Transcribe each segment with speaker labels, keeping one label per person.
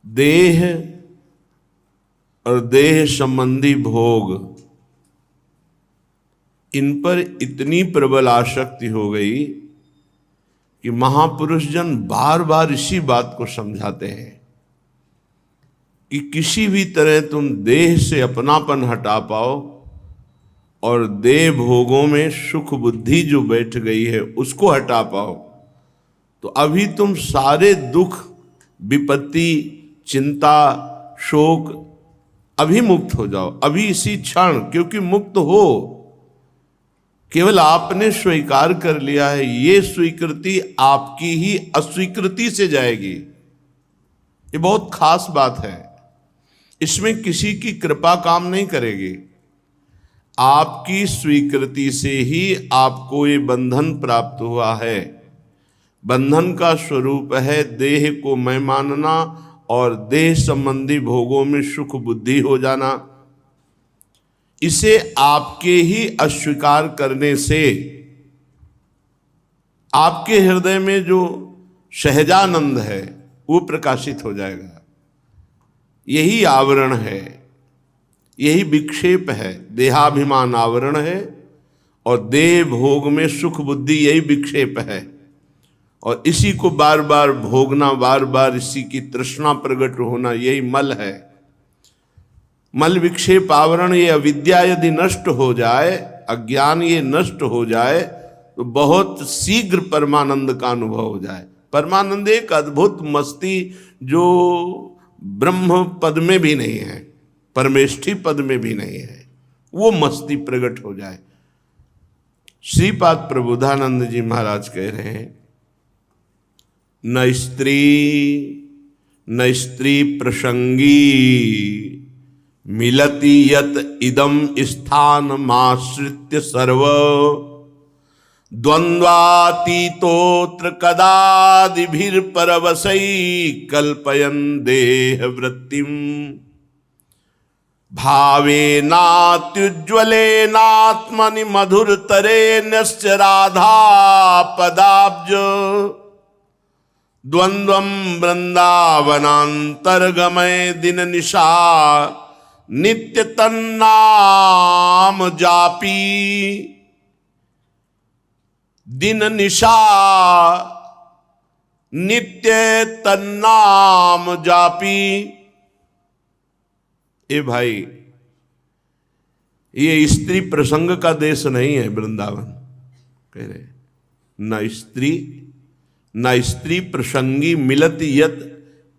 Speaker 1: देह और देह संबंधी भोग, इन पर इतनी प्रबल आसक्ति हो गई कि महापुरुष जन बार बार इसी बात को समझाते हैं कि किसी भी तरह तुम देह से अपनापन हटा पाओ और देह भोगों में सुख बुद्धि जो बैठ गई है उसको हटा पाओ, तो अभी तुम सारे दुख, विपत्ति, चिंता, शोक अभी मुक्त हो जाओ, अभी इसी क्षण। क्योंकि मुक्त हो केवल आपने स्वीकार कर लिया है, ये स्वीकृति आपकी ही अस्वीकृति से जाएगी। ये बहुत खास बात है, इसमें किसी की कृपा काम नहीं करेगी। आपकी स्वीकृति से ही आपको ये बंधन प्राप्त हुआ है। बंधन का स्वरूप है देह को मैं मानना और देह संबंधी भोगों में सुख बुद्धि हो जाना। इसे आपके ही अस्वीकार करने से आपके हृदय में जो सहजानंद है वो प्रकाशित हो जाएगा। यही आवरण है, यही विक्षेप है। देहाभिमान आवरण है और देह भोग में सुख बुद्धि यही विक्षेप है। और इसी को बार बार भोगना, बार बार इसी की तृष्णा प्रकट होना, यही मल है। मल विक्षेप आवरण, ये अविद्या यदि नष्ट हो जाए, अज्ञान ये नष्ट हो जाए, तो बहुत शीघ्र परमानंद का अनुभव हो जाए। परमानंद एक अद्भुत मस्ती जो ब्रह्म पद में भी नहीं है, परमेष्ठी पद में भी नहीं है, वो मस्ती प्रकट हो जाए। श्रीपाद प्रबोधानंद जी महाराज कह रहे हैं, न स्त्री प्रसंगी मिलति यत इदम स्थानमाश्रित्य सर्व द्वंद्वातीतोत्र कदादिभिर्परवसै कल्पयन् देह वृत्तिम भावेनात्युज्ज्वलेनात्मनि मधुरतरेण्यश्च राधा पदाब्ज द्वंद्वम वृंदावनांतर्गमय दिन निशा नित्य तन्नाम जापी। दिन निशा नित्य तन्नाम जापी। ए भाई, ये स्त्री प्रसंग का देश नहीं है वृंदावन। कह रहे न स्त्री प्रसंगी मिलति यत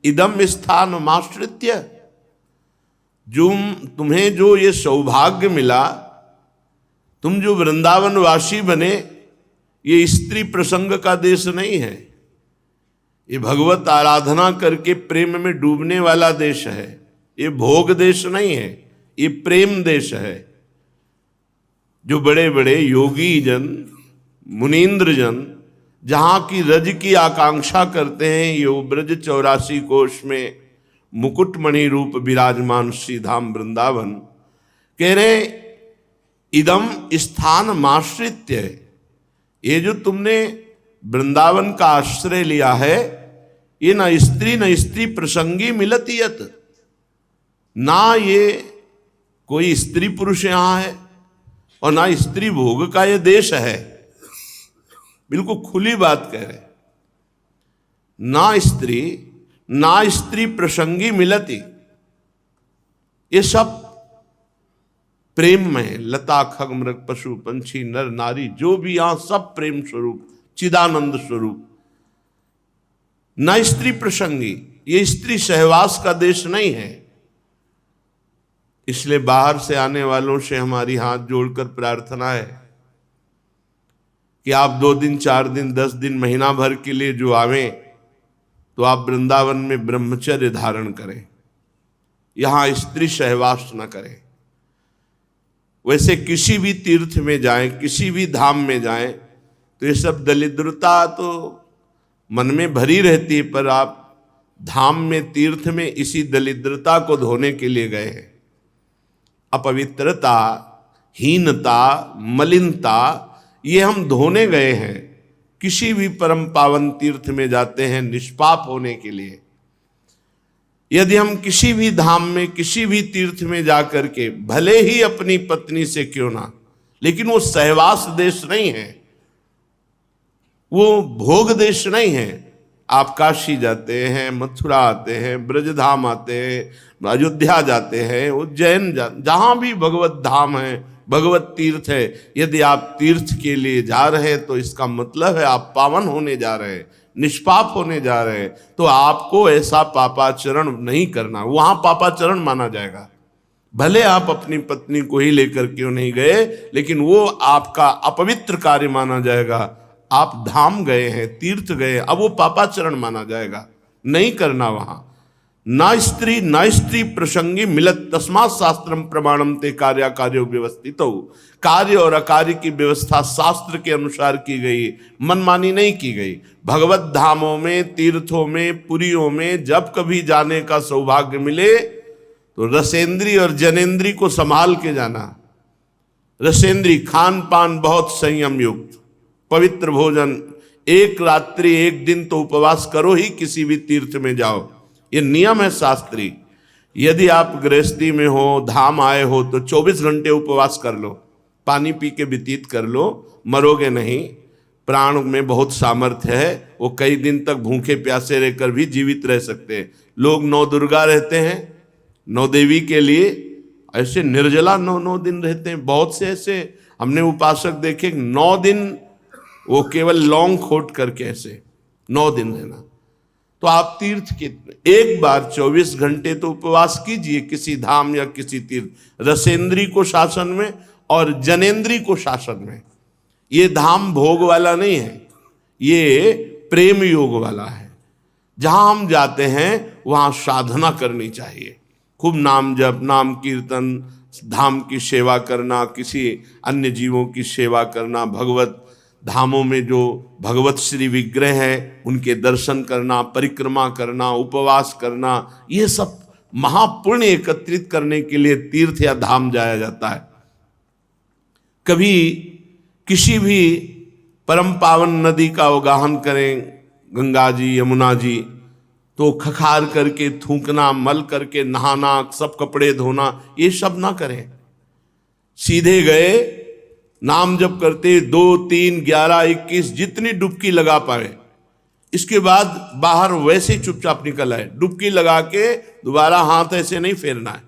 Speaker 1: इदम स्थान माश्रित्य। जो तुम्हें जो ये सौभाग्य मिला, तुम जो वृंदावन वासी बने, ये स्त्री प्रसंग का देश नहीं है। ये भगवत आराधना करके प्रेम में डूबने वाला देश है। ये भोग देश नहीं है, ये प्रेम देश है। जो बड़े बड़े योगी जन, मुनीन्द्र जन जहाँ की रज की आकांक्षा करते हैं, ये ब्रज 84 कोश में मुकुटमणि रूप विराजमान श्री धाम वृंदावन, कह रहे इदम स्थान माश्रित्य। ये जो तुमने वृंदावन का आश्रय लिया है, ये न स्त्री प्रसंगी मिलति यत। ना ये कोई स्त्री पुरुष यहाँ है और ना स्त्री भोग का ये देश है। बिल्कुल खुली बात कह रहे, ना स्त्री प्रसंगी मिलती। ये सब प्रेम में, लता खग मृग पशु पंछी नर नारी जो भी यहां सब प्रेम स्वरूप, चिदानंद स्वरूप। न स्त्री प्रसंगी, ये स्त्री सहवास का देश नहीं है। इसलिए बाहर से आने वालों से हमारी हाथ जोड़कर प्रार्थना है कि आप 2 दिन 4 दिन 10 दिन महीना भर के लिए जो आवें, तो आप वृंदावन में ब्रह्मचर्य धारण करें, यहाँ स्त्री सहवास न करें। वैसे किसी भी तीर्थ में जाएं, किसी भी धाम में जाएं, तो ये सब दरिद्रता तो मन में भरी रहती है, पर आप धाम में, तीर्थ में इसी दरिद्रता को धोने के लिए गए हैं। अपवित्रता, हीनता, मलिनता, ये हम धोने गए हैं। किसी भी परम पावन तीर्थ में जाते हैं निष्पाप होने के लिए। यदि हम किसी भी धाम में, किसी भी तीर्थ में जाकर के, भले ही अपनी पत्नी से क्यों ना, लेकिन वो सहवास देश नहीं है, वो भोग देश नहीं है। आप काशी जाते हैं, मथुरा आते हैं, ब्रजधाम आते हैं, अयोध्या जाते हैं, उज्जैन जहां भी भगवत धाम है, भगवत तीर्थ है, यदि आप तीर्थ के लिए जा रहे हैं तो इसका मतलब है आप पावन होने जा रहे हैं, निष्पाप होने जा रहे हैं। तो आपको ऐसा पापाचरण नहीं करना, वहां पापाचरण माना जाएगा। भले आप अपनी पत्नी को ही लेकर क्यों नहीं गए, लेकिन वो आपका अपवित्र कार्य माना जाएगा। आप धाम गए हैं, तीर्थ गए, अब वो पापाचरण माना जाएगा, नहीं करना वहां। ना स्त्री प्रसंगी मिलत तस्मात् शास्त्रम प्रमाणम ते कार्य कार्यो व्यवस्थित हो। कार्य और अकार्य की व्यवस्था शास्त्र के अनुसार की गई, मनमानी नहीं की गई। भगवत धामों में, तीर्थों में, पुरियों में जब कभी जाने का सौभाग्य मिले तो रसेंद्री और जनेंद्री को संभाल के जाना। रसेंद्री खान पान बहुत संयम युक्त, पवित्र भोजन, एक रात्रि एक दिन तो उपवास करो ही किसी भी तीर्थ में जाओ, ये नियम है शास्त्री। यदि आप गृहस्थी में हो, धाम आए हो तो 24 घंटे उपवास कर लो, पानी पी के व्यतीत कर लो, मरोगे नहीं। प्राण में बहुत सामर्थ्य है, वो कई दिन तक भूखे प्यासे रहकर भी जीवित रह सकते हैं। लोग 9 दुर्गा रहते हैं, 9 देवी के लिए ऐसे निर्जला 9 दिन रहते हैं। बहुत से ऐसे हमने उपासक देखे, 9 दिन वो केवल लौंग खोट करके ऐसे 9 दिन रहना। तो आप तीर्थ के एक बार 24 घंटे तो उपवास कीजिए किसी धाम या किसी तीर्थ, रसेंद्री को शासन में और जनेंद्री को शासन में। ये धाम भोग वाला नहीं है, ये प्रेम योग वाला है। जहां हम जाते हैं वहां साधना करनी चाहिए, खूब नाम जप, नाम कीर्तन, धाम की सेवा करना, किसी अन्य जीवों की सेवा करना, भगवत धामों में जो भगवत श्री विग्रह हैं उनके दर्शन करना, परिक्रमा करना, उपवास करना, ये सब महापुण्य एकत्रित करने के लिए तीर्थ या धाम जाया जाता है। कभी किसी भी परम पावन नदी का अवगाहन करें, गंगा जी, यमुना जी, तो खखार करके थूकना, मल करके नहाना, सब कपड़े धोना, ये सब ना करें। सीधे गए, नाम जप करते 2, 3, 11, 21 जितनी डुबकी लगा पाए, इसके बाद बाहर वैसे चुपचाप निकल आए। डुबकी लगा के दोबारा हाथ ऐसे नहीं फेरना है,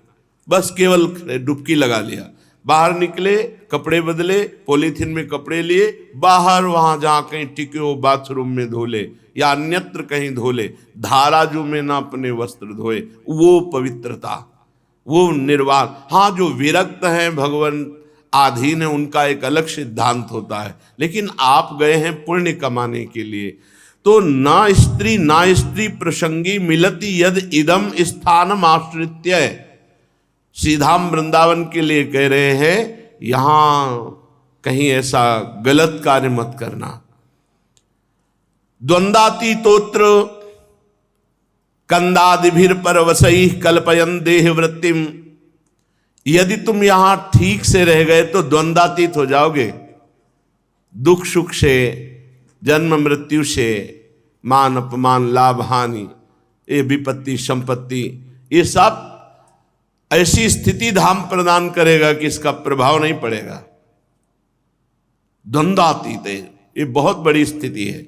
Speaker 1: बस केवल डुबकी लगा लिया, बाहर निकले, कपड़े बदले, पॉलीथीन में कपड़े लिए, बाहर वहां जहां कहीं टिके हो बाथरूम में धो ले या अन्यत्र कहीं धो ले, धाराजू में ना अपने वस्त्र धोए, वो पवित्रता, वो निर्वाण। हाँ, जो विरक्त हैं, भगवान आधीन है, उनका एक अलग सिद्धांत होता है, लेकिन आप गए हैं पुण्य कमाने के लिए। तो ना स्त्री प्रसंगी मिलति यद इदम स्थानम आश्रित्य, सीधाम वृंदावन के लिए कह रहे हैं, यहां कहीं ऐसा गलत कार्य मत करना। द्वंदाति तोत्र कंदादिभिर परवसई कल्पयन देह वृत्तिम, यदि तुम यहां ठीक से रह गए तो द्वंद्वातीत हो जाओगे। दुख सुख से, जन्म मृत्यु से, मान अपमान, लाभ हानि, ये विपत्ति संपत्ति, ये सब ऐसी स्थिति धाम प्रदान करेगा कि इसका प्रभाव नहीं पड़ेगा। द्वंद्वातीत है, ये बहुत बड़ी स्थिति है।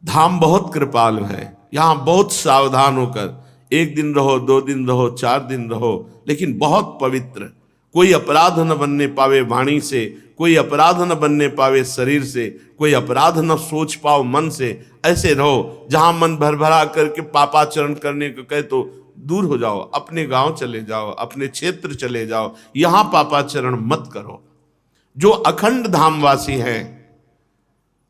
Speaker 1: धाम बहुत कृपालु है, यहां बहुत सावधान होकर 1 दिन रहो, 2 दिन रहो, 4 दिन रहो, लेकिन बहुत पवित्र। कोई अपराध न बनने पावे वाणी से, कोई अपराध न बनने पावे शरीर से, कोई अपराध न सोच पाओ मन से। ऐसे रहो, जहां मन भर भरा करके पापाचरण करने को कहे तो दूर हो जाओ, अपने गांव चले जाओ, अपने क्षेत्र चले जाओ, यहां पापाचरण मत करो। जो अखंड धामवासी हैं,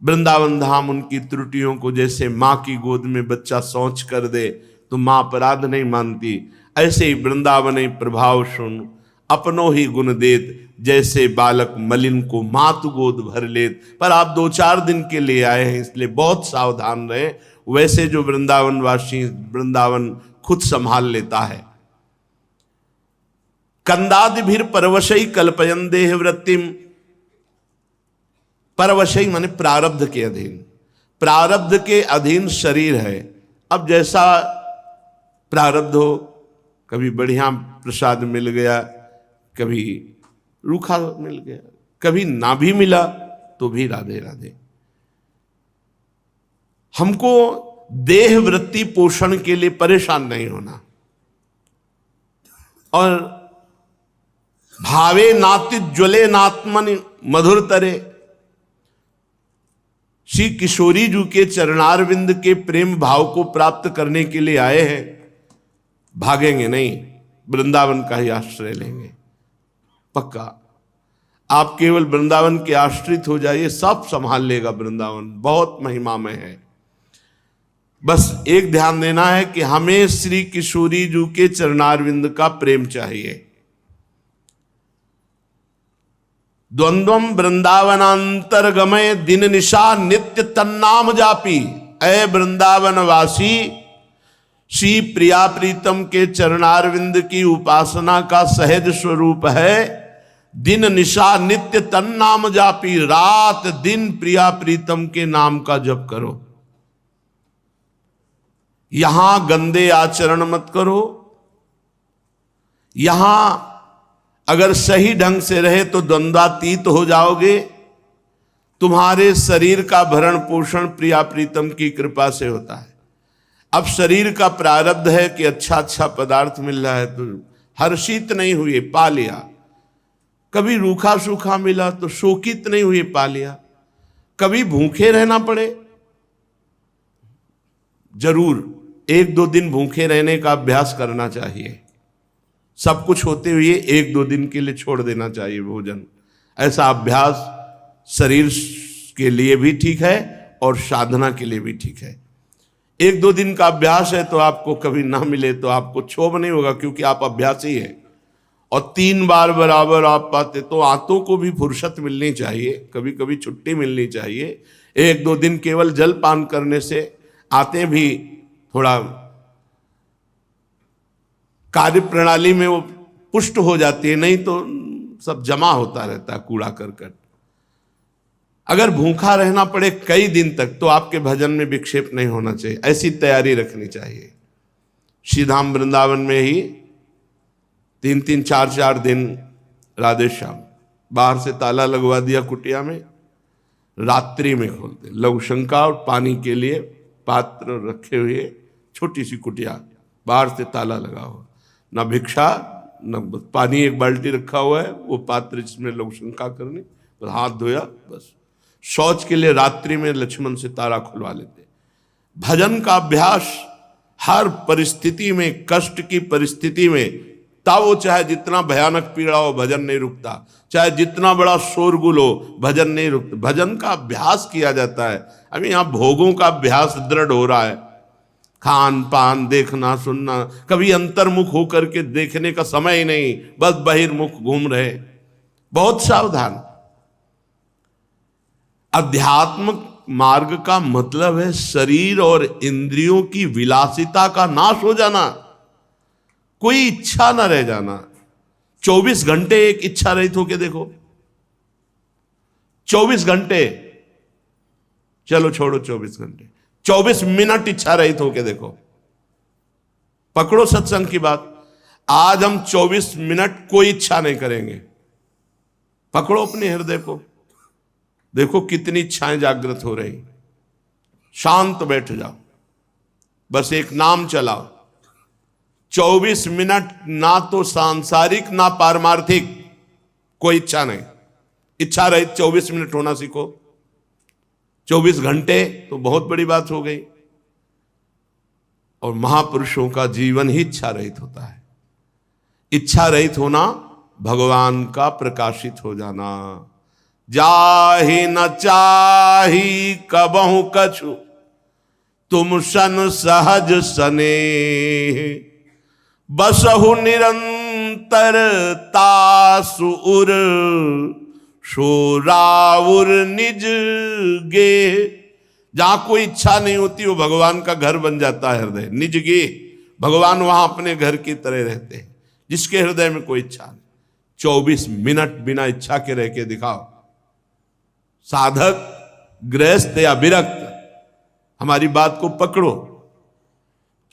Speaker 1: वृंदावन धाम उनकी त्रुटियों को, जैसे माँ की गोद में बच्चा सोच कर दे तो माँ अपराध नहीं मानती, ऐसे ही वृंदावन प्रभाव सुन अपनो ही गुण देत, जैसे बालक मलिन को मातु गोद भर लेत। पर आप 2-4 दिन के लिए आए हैं, इसलिए बहुत सावधान रहें। वैसे जो वृंदावन वासी, वृंदावन खुद संभाल लेता है। कंदादिभिर परवशई कल्पयन देह वृत्तिम, परवशई माने प्रारब्ध के अधीन, प्रारब्ध के अधीन शरीर है। अब जैसा प्रारब्ध हो, कभी बढ़िया प्रसाद मिल गया, कभी रूखा मिल गया, कभी ना भी मिला तो भी राधे राधे। हमको देह वृत्ति पोषण के लिए परेशान नहीं होना। और भावे नाति ज्वले नात्मन मधुर तरे, श्री किशोरी जी के चरणारविंद के प्रेम भाव को प्राप्त करने के लिए आए हैं, भागेंगे नहीं, वृंदावन का ही आश्रय लेंगे पक्का। आप केवल वृंदावन के आश्रित हो जाइए, सब संभाल लेगा वृंदावन, बहुत महिमामय है। बस एक ध्यान देना है कि हमें श्री किशोरी जी के चरणारविंद का प्रेम चाहिए। द्वंद्वम वृंदावनांतरगमय दिन निशा नित्य तन्नाम जापी। ऐ वृंदावन वासी, श्री प्रिया प्रीतम के चरणारविंद की उपासना का सहज स्वरूप है दिन निशा नित्य तन्नाम जापी। रात दिन प्रिया प्रीतम के नाम का जप करो। यहां गंदे आचरण मत करो। यहां अगर सही ढंग से रहे तो द्वंद्वातीत हो जाओगे। तुम्हारे शरीर का भरण पोषण प्रिया प्रीतम की कृपा से होता है। अब शरीर का प्रारब्ध है कि अच्छा अच्छा पदार्थ मिल रहा है तो हर्षित नहीं हुए, पा लिया। कभी रूखा सूखा मिला तो शोकित नहीं हुए, पा लिया। कभी भूखे रहना पड़े, जरूर एक दो दिन भूखे रहने का अभ्यास करना चाहिए। सब कुछ होते हुए एक दो दिन के लिए छोड़ देना चाहिए भोजन। ऐसा अभ्यास शरीर के लिए भी ठीक है और साधना के लिए भी ठीक है। एक दो दिन का अभ्यास है तो आपको कभी ना मिले तो आपको क्षोभ नहीं होगा, क्योंकि आप अभ्यासी हैं। और 3 बार बराबर आप पाते तो आंतों को भी फुर्सत मिलनी चाहिए, कभी कभी छुट्टी मिलनी चाहिए। एक दो दिन केवल जल पान करने से आते भी थोड़ा कार्य प्रणाली में वो पुष्ट हो जाती है, नहीं तो सब जमा होता रहता है कूड़ा करकट। अगर भूखा रहना पड़े कई दिन तक तो आपके भजन में विक्षेप नहीं होना चाहिए, ऐसी तैयारी रखनी चाहिए। श्रीधाम वृंदावन में ही 3-3, 4-4 दिन राधे श्याम, बाहर से ताला लगवा दिया कुटिया में, रात्रि में खोलते, लघुशंका और पानी के लिए पात्र रखे हुए, छोटी सी कुटिया, बाहर से ताला लगा हुआ, ना भिक्षा न पानी, एक बाल्टी रखा हुआ है, वो पात्र जिसमें लघुशंका करनी, बस हाथ धोया, बस। शौच के लिए रात्रि में लक्ष्मण से ताला खुलवा लेते। भजन का अभ्यास हर परिस्थिति में, कष्ट की परिस्थिति में, तब वो चाहे जितना भयानक पीड़ा हो भजन नहीं रुकता, चाहे जितना बड़ा शोरगुल हो भजन नहीं रुकता। भजन का अभ्यास किया जाता है। अभी यहाँ भोगों का अभ्यास दृढ़ हो रहा है, खान पान देखना सुनना, कभी अंतर्मुख होकर के देखने का समय ही नहीं, बस बहिर्मुख घूम रहे। बहुत सावधान। अध्यात्म मार्ग का मतलब है शरीर और इंद्रियों की विलासिता का नाश हो जाना, कोई इच्छा ना रह जाना। 24 घंटे एक इच्छा रहित होके देखो, 24 घंटे, चलो छोड़ो 24 घंटे, 24 मिनट इच्छा रहित होके देखो। पकड़ो सत्संग की बात, आज हम 24 मिनट कोई इच्छा नहीं करेंगे। पकड़ो अपने हृदय को, देखो कितनी इच्छाएं जागृत हो रही। शांत बैठ जाओ, बस एक नाम चलाओ। 24 मिनट ना तो सांसारिक ना पारमार्थिक, कोई इच्छा नहीं, इच्छा रहित 24 मिनट होना सीखो। 24 घंटे तो बहुत बड़ी बात हो गई। और महापुरुषों का जीवन ही इच्छा रहित होता है। इच्छा रहित होना भगवान का प्रकाशित हो जाना। जाहि न चाही कबहु कछु, तुम सन सहज सने, बसहु निरंतर तासुर, शोराउर निज गे। जहां कोई इच्छा नहीं होती वो भगवान का घर बन जाता है हृदय, निज गे। भगवान वहां अपने घर की तरह रहते हैं, जिसके हृदय में कोई इच्छा नहीं। 24 मिनट बिना इच्छा के रह के दिखाओ। साधक, गृहस्थ या विरक्त, हमारी बात को पकड़ो।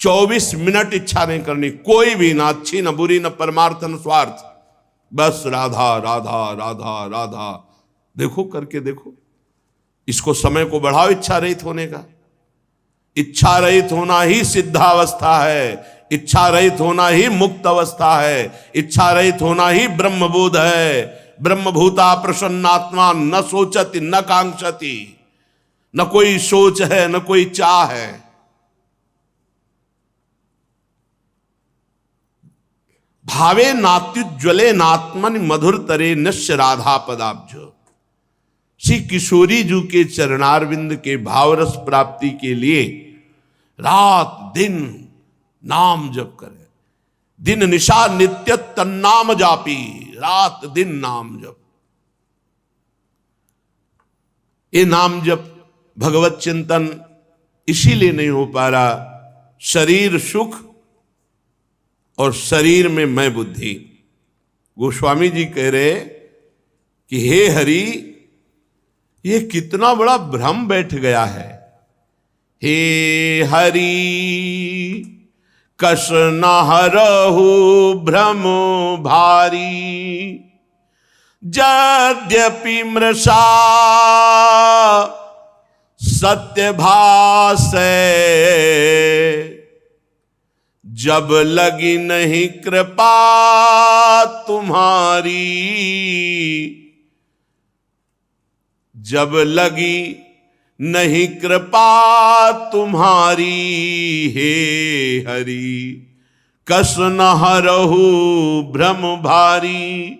Speaker 1: 24 मिनट इच्छा नहीं करनी, कोई भी, ना अच्छी न बुरी न परमार्थ न स्वार्थ, बस राधा राधा राधा राधा। देखो करके देखो, इसको समय को बढ़ाओ इच्छा रहित होने का। इच्छा रहित होना ही सिद्धावस्था है, इच्छा रहित होना ही मुक्त अवस्था है, इच्छा रहित होना ही ब्रह्मबोध है। ब्रह्मभूता प्रसन्नात्मा न सोचति न कांक्षति, न कोई सोच है न कोई चाह है। भावे नात्युज्वले नात्मन मधुर तरे नश्य राधा पदाब्ज। श्री किशोरी जी के चरणारविंद के भावरस प्राप्ति के लिए रात दिन नाम जप करे, दिन निशा नित्य तन्नाम जापी, रात दिन नाम जप। ये नाम जप भगवत चिंतन इसीलिए नहीं हो पा रहा, शरीर सुख और शरीर में मैं बुद्धि। गोस्वामी जी कह रहे कि हे हरि, ये कितना बड़ा भ्रम बैठ गया है। हे हरि कस न हरहु भ्रम भारी, यद्यपि मृषा सत्य भासै, जब लगी नहीं कृपा तुम्हारी, जब लगी नहीं कृपा तुम्हारी, हे हरि कस न हरहु भ्रम भारी।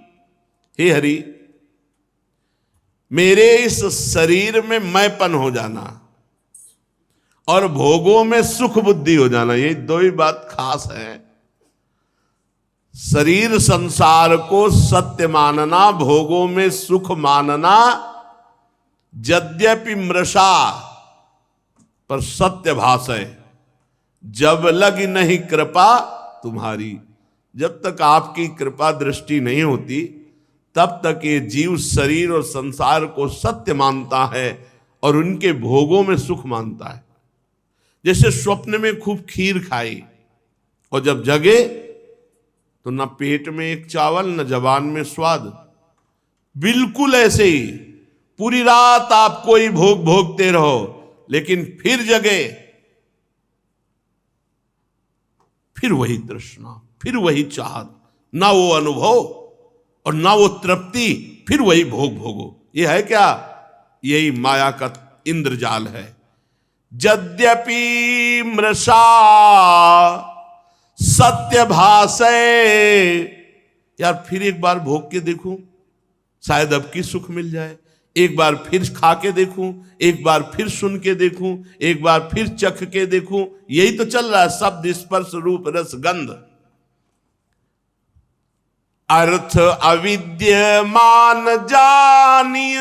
Speaker 1: हे हरि, मेरे इस शरीर में मैंपन हो जाना और भोगों में सुख बुद्धि हो जाना, ये दो ही बात खास है। शरीर संसार को सत्य मानना, भोगों में सुख मानना, यद्यपि मृषा पर सत्य भाषय, जब लगी नहीं कृपा तुम्हारी। जब तक आपकी कृपा दृष्टि नहीं होती तब तक ये जीव शरीर और संसार को सत्य मानता है और उनके भोगों में सुख मानता है। जैसे स्वप्न में खूब खीर खाई और जब जगे तो न पेट में एक चावल न जबान में स्वाद, बिल्कुल ऐसे ही पूरी रात आप कोई भोग भोगते रहो, लेकिन फिर जगे फिर वही तृष्णा, फिर वही चाहत, ना वो अनुभव और ना वो तृप्ति, फिर वही भोग भोगो। ये है क्या? यही माया का इंद्रजाल है। यद्यपि मृषा सत्य भाषे, यार फिर एक बार भोग के देखूं, शायद अब की सुख मिल जाए। एक बार फिर खा के देखूं, एक बार फिर सुन के देखूं, एक बार फिर चख के देखूं। यही तो चल रहा है, शब्द स्पर्श रूप रस गंध। अर्थ अविद्यमान जानिय,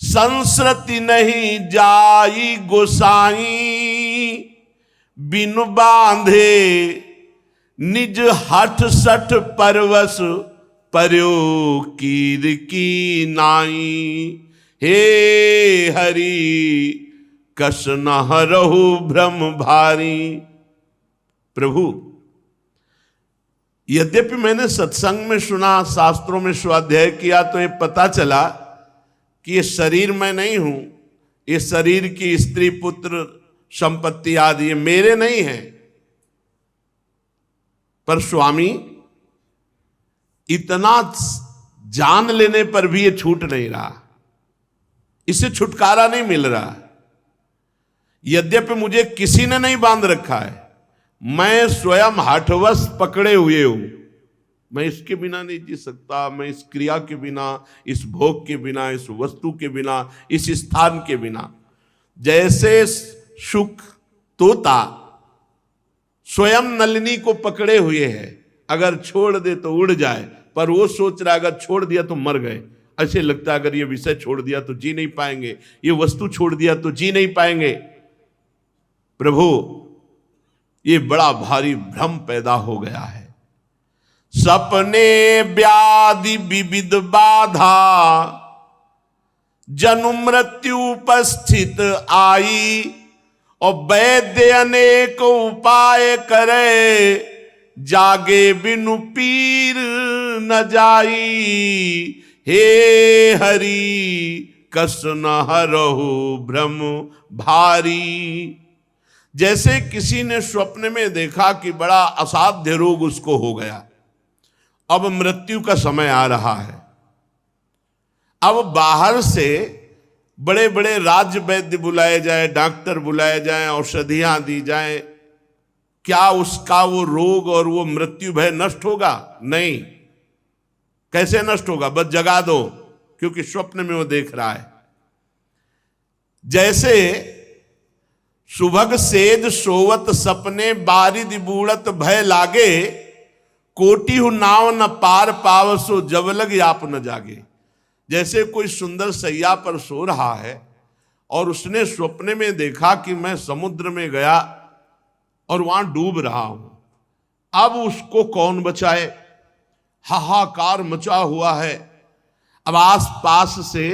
Speaker 1: संस्कृति नहीं जाई गोसाई। बिनु बांधे निज हठ सठ परवश, पर्यो कीर की नाई। हे हरि कस न हरहु भ्रम भारी। प्रभु, यद्यपि मैंने सत्संग में सुना, शास्त्रों में स्वाध्याय किया, तो ये पता चला कि ये शरीर मैं नहीं हूं, ये शरीर की स्त्री पुत्र संपत्ति आदि ये मेरे नहीं है। पर स्वामी, इतना जान लेने पर भी ये छूट नहीं रहा, इससे छुटकारा नहीं मिल रहा। यद्यपि मुझे किसी ने नहीं बांध रखा है, मैं स्वयं हठवश पकड़े हुए हूं। मैं इसके बिना नहीं जी सकता, मैं इस क्रिया के बिना, इस भोग के बिना, इस वस्तु के बिना, इस स्थान के बिना। जैसे शुक तोता स्वयं नलिनी को पकड़े हुए है, अगर छोड़ दे तो उड़ जाए, पर वो सोच रहा है अगर छोड़ दिया तो मर गए। ऐसे लगता है अगर ये विषय छोड़ दिया तो जी नहीं पाएंगे, ये वस्तु छोड़ दिया तो जी नहीं पाएंगे। प्रभु, ये बड़ा भारी भ्रम पैदा हो गया है। सपने व्याधि विविध बाधा, जन्म मृत्यु उपस्थित आई। और वैद्य अनेक उपाय करे, जागे बिनु पीर न जाई। हे हरि कस न हरहु भ्रम भारी। जैसे किसी ने स्वप्न में देखा कि बड़ा असाध्य रोग उसको हो गया, अब मृत्यु का समय आ रहा है। अब बाहर से बड़े बड़े राज्य वैद्य बुलाए जाए, डॉक्टर बुलाए जाए, औषधियां दी जाए, क्या उसका वो रोग और वो मृत्यु भय नष्ट होगा? नहीं। कैसे नष्ट होगा? बस जगा दो, क्योंकि स्वप्न में वो देख रहा है। जैसे सुभग सेज सोवत सपने, बारिद बूढ़त भय लागे, कोटि हु नाव न पार पावसो, जब लग आप न जागे। जैसे कोई सुंदर सैया पर सो रहा है और उसने स्वप्न में देखा कि मैं समुद्र में गया और वहां डूब रहा हूं, अब उसको कौन बचाए? हाहाकार मचा हुआ है। अब आस पास से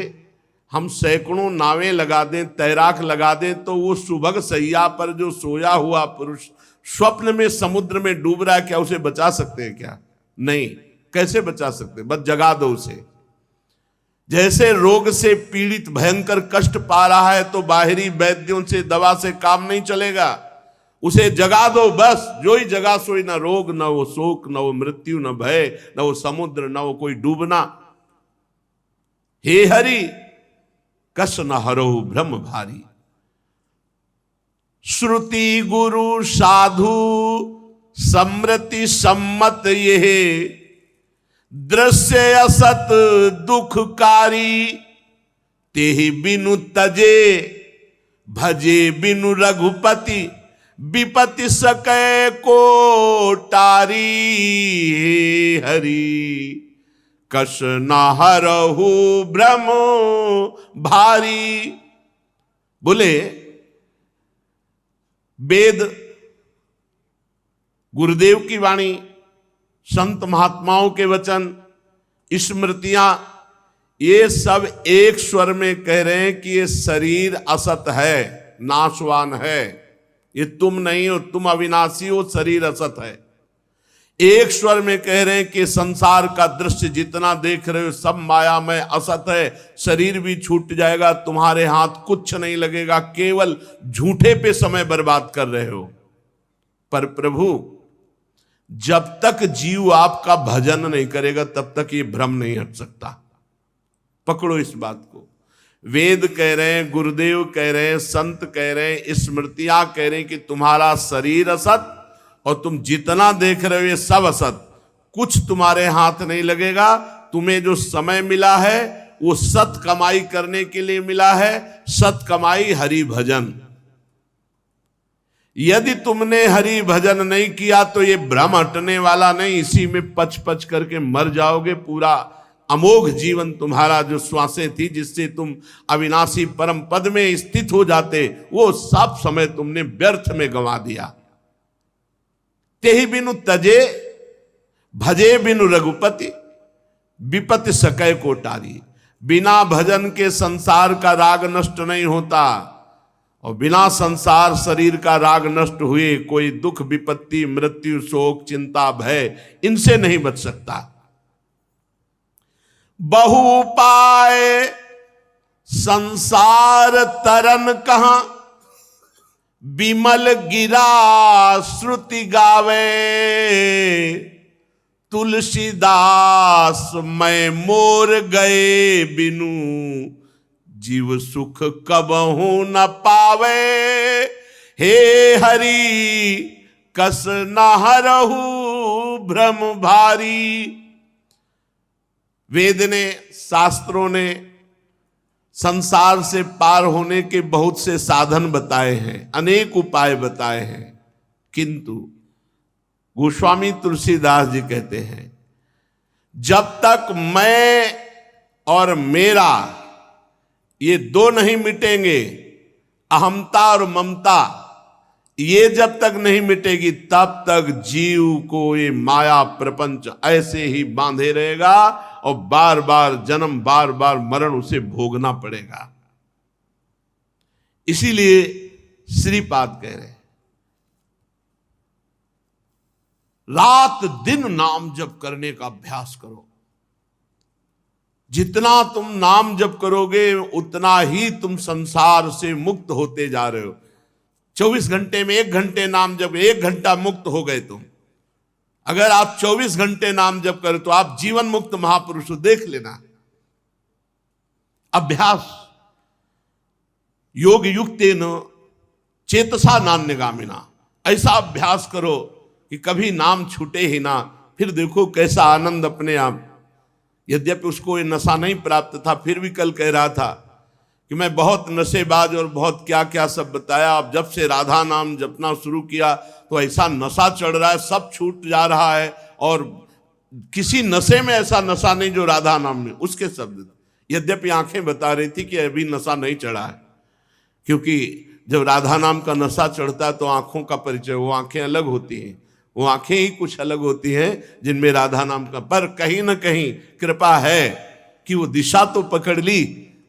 Speaker 1: हम सैकड़ों नावें लगा दें, तैराक लगा दें, तो वो सुभग सैया पर जो सोया हुआ पुरुष स्वप्न में समुद्र में डूब रहा है, क्या उसे बचा सकते हैं? क्या नहीं। कैसे बचा सकते? बस जगा दो उसे। जैसे रोग से पीड़ित भयंकर कष्ट पा रहा है, तो बाहरी वैद्यों से दवा से काम नहीं चलेगा, उसे जगा दो बस। जो ही जगा सोई, न रोग, न वो शोक, न वो मृत्यु, न भय, न वो समुद्र, न वो कोई डूबना। हे हरि कस न हरहु भ्रम भारी। श्रुति गुरु साधु समृति सम्मत ये, दृश्य असत दुखकारी। तेहि बिनु तजे भजे बिनु रघुपति, विपति सकै को टारी। हरि कस न हरहु भ्रम भारी। बोले वेद, गुरुदेव की वाणी, संत महात्माओं के वचन, स्मृतियां, ये सब एक स्वर में कह रहे हैं कि ये शरीर असत है, नाशवान है। ये तुम नहीं हो, तुम अविनाशी हो, शरीर असत है। एक स्वर में कह रहे हैं कि संसार का दृश्य जितना देख रहे हो सब मायामय असत है, शरीर भी छूट जाएगा, तुम्हारे हाथ कुछ नहीं लगेगा, केवल झूठे पे समय बर्बाद कर रहे हो। पर प्रभु, जब तक जीव आपका भजन नहीं करेगा तब तक ये भ्रम नहीं हट सकता। पकड़ो इस बात को। वेद कह रहे हैं, गुरुदेव कह रहे हैं, संत कह रहे हैं, स्मृतियां कह रहे हैं कि तुम्हारा शरीर असत और तुम जितना देख रहे हो ये सब असत, कुछ तुम्हारे हाथ नहीं लगेगा। तुम्हें जो समय मिला है वो सत कमाई करने के लिए मिला है। सत कमाई हरि भजन। यदि तुमने हरि भजन नहीं किया तो ये भ्रम हटने वाला नहीं, इसी में पच पच करके मर जाओगे। पूरा अमोघ जीवन तुम्हारा जो श्वासें थी जिससे तुम अविनाशी परम पद में स्थित हो जाते, वो सब समय तुमने व्यर्थ में गंवा दिया। तेहि बिनु तजे भजे बिनु रघुपति, विपति सकै को टारी। बिना भजन के संसार का राग नष्ट नहीं होता, और बिना संसार शरीर का राग नष्ट हुए कोई दुख विपत्ति मृत्यु शोक चिंता भय इनसे नहीं बच सकता। बहु उपाय संसार तरन कहां, विमल गिरा श्रुति गावे। तुलसीदास मैं मोर गए बिनु, जीव सुख कबहू न पावे। हे हरि कस न हरहु भ्रम भारी। वेद ने, शास्त्रों ने संसार से पार होने के बहुत से साधन बताए हैं, अनेक उपाय बताए हैं, किंतु गोस्वामी तुलसीदास जी कहते हैं जब तक मैं और मेरा ये दो नहीं मिटेंगे, अहमता और ममता, ये जब तक नहीं मिटेगी तब तक जीव को ये माया प्रपंच ऐसे ही बांधे रहेगा और बार बार जन्म बार बार मरण उसे भोगना पड़ेगा। इसीलिए श्रीपाद कह रहे हैं, रात दिन नाम जप करने का अभ्यास करो। जितना तुम नाम जप करोगे उतना ही तुम संसार से मुक्त होते जा रहे हो। 24 घंटे में 1 घंटे नाम जप, 1 घंटा मुक्त हो गए तुम। अगर आप 24 घंटे नाम जप करो तो आप जीवन मुक्त महापुरुष हो। देख लेना, अभ्यास योग युक्तेन चेतसा नान्यगामिना, ऐसा अभ्यास करो कि कभी नाम छूटे ही ना। फिर देखो कैसा आनंद अपने आप। यद्यपि उसको ये नशा नहीं प्राप्त था, फिर भी कल कह रहा था कि मैं बहुत नशेबाज और बहुत क्या क्या सब बताया। अब जब से राधा नाम जपना शुरू किया तो ऐसा नशा चढ़ रहा है, सब छूट जा रहा है। और किसी नशे में ऐसा नशा नहीं जो राधा नाम में, उसके शब्द। यद्यपि आंखें बता रही थी कि अभी नशा नहीं चढ़ा है, क्योंकि जब राधा नाम का नशा चढ़ता है तो आंखों का परिचय, वो आंखें अलग होती हैं, वो आंखें ही कुछ अलग होती हैं जिनमें राधा नाम का। पर कहीं ना कहीं कृपा है कि वो दिशा तो पकड़ ली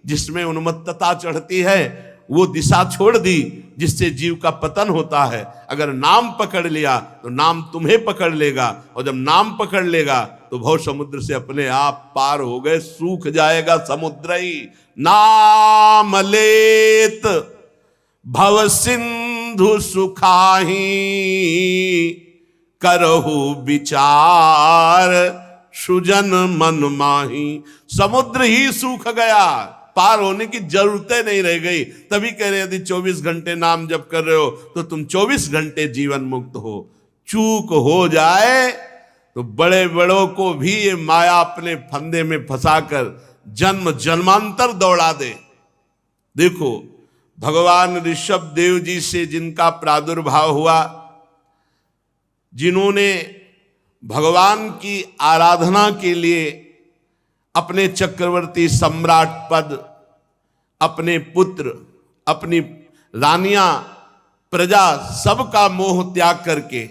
Speaker 1: जिसमें उन्मत्तता चढ़ती है, वो दिशा छोड़ दी जिससे जीव का पतन होता है। अगर नाम पकड़ लिया तो नाम तुम्हें पकड़ लेगा, और जब नाम पकड़ लेगा तो भव समुद्र से अपने आप पार हो गए, सूख जाएगा समुद्र ही। नाम लेत भव सिंधु सुखाही, करहु विचार सुजन मन माही। समुद्र ही सूख गया, पार होने की जरूरतें नहीं रह गई। तभी कह रहे यदि 24 घंटे नाम जप कर रहे हो तो तुम 24 घंटे जीवन मुक्त हो। चूक हो जाए तो बड़े बड़ों को भी ये माया अपने फंदे में फंसाकर जन्म जन्मांतर दौड़ा दे। देखो भगवान ऋषभ देव जी से जिनका प्रादुर्भाव हुआ, जिन्होंने भगवान की आराधना के लिए अपने चक्रवर्ती सम्राट पद, अपने पुत्र, अपनी रानियां, प्रजा, सबका मोह त्याग करके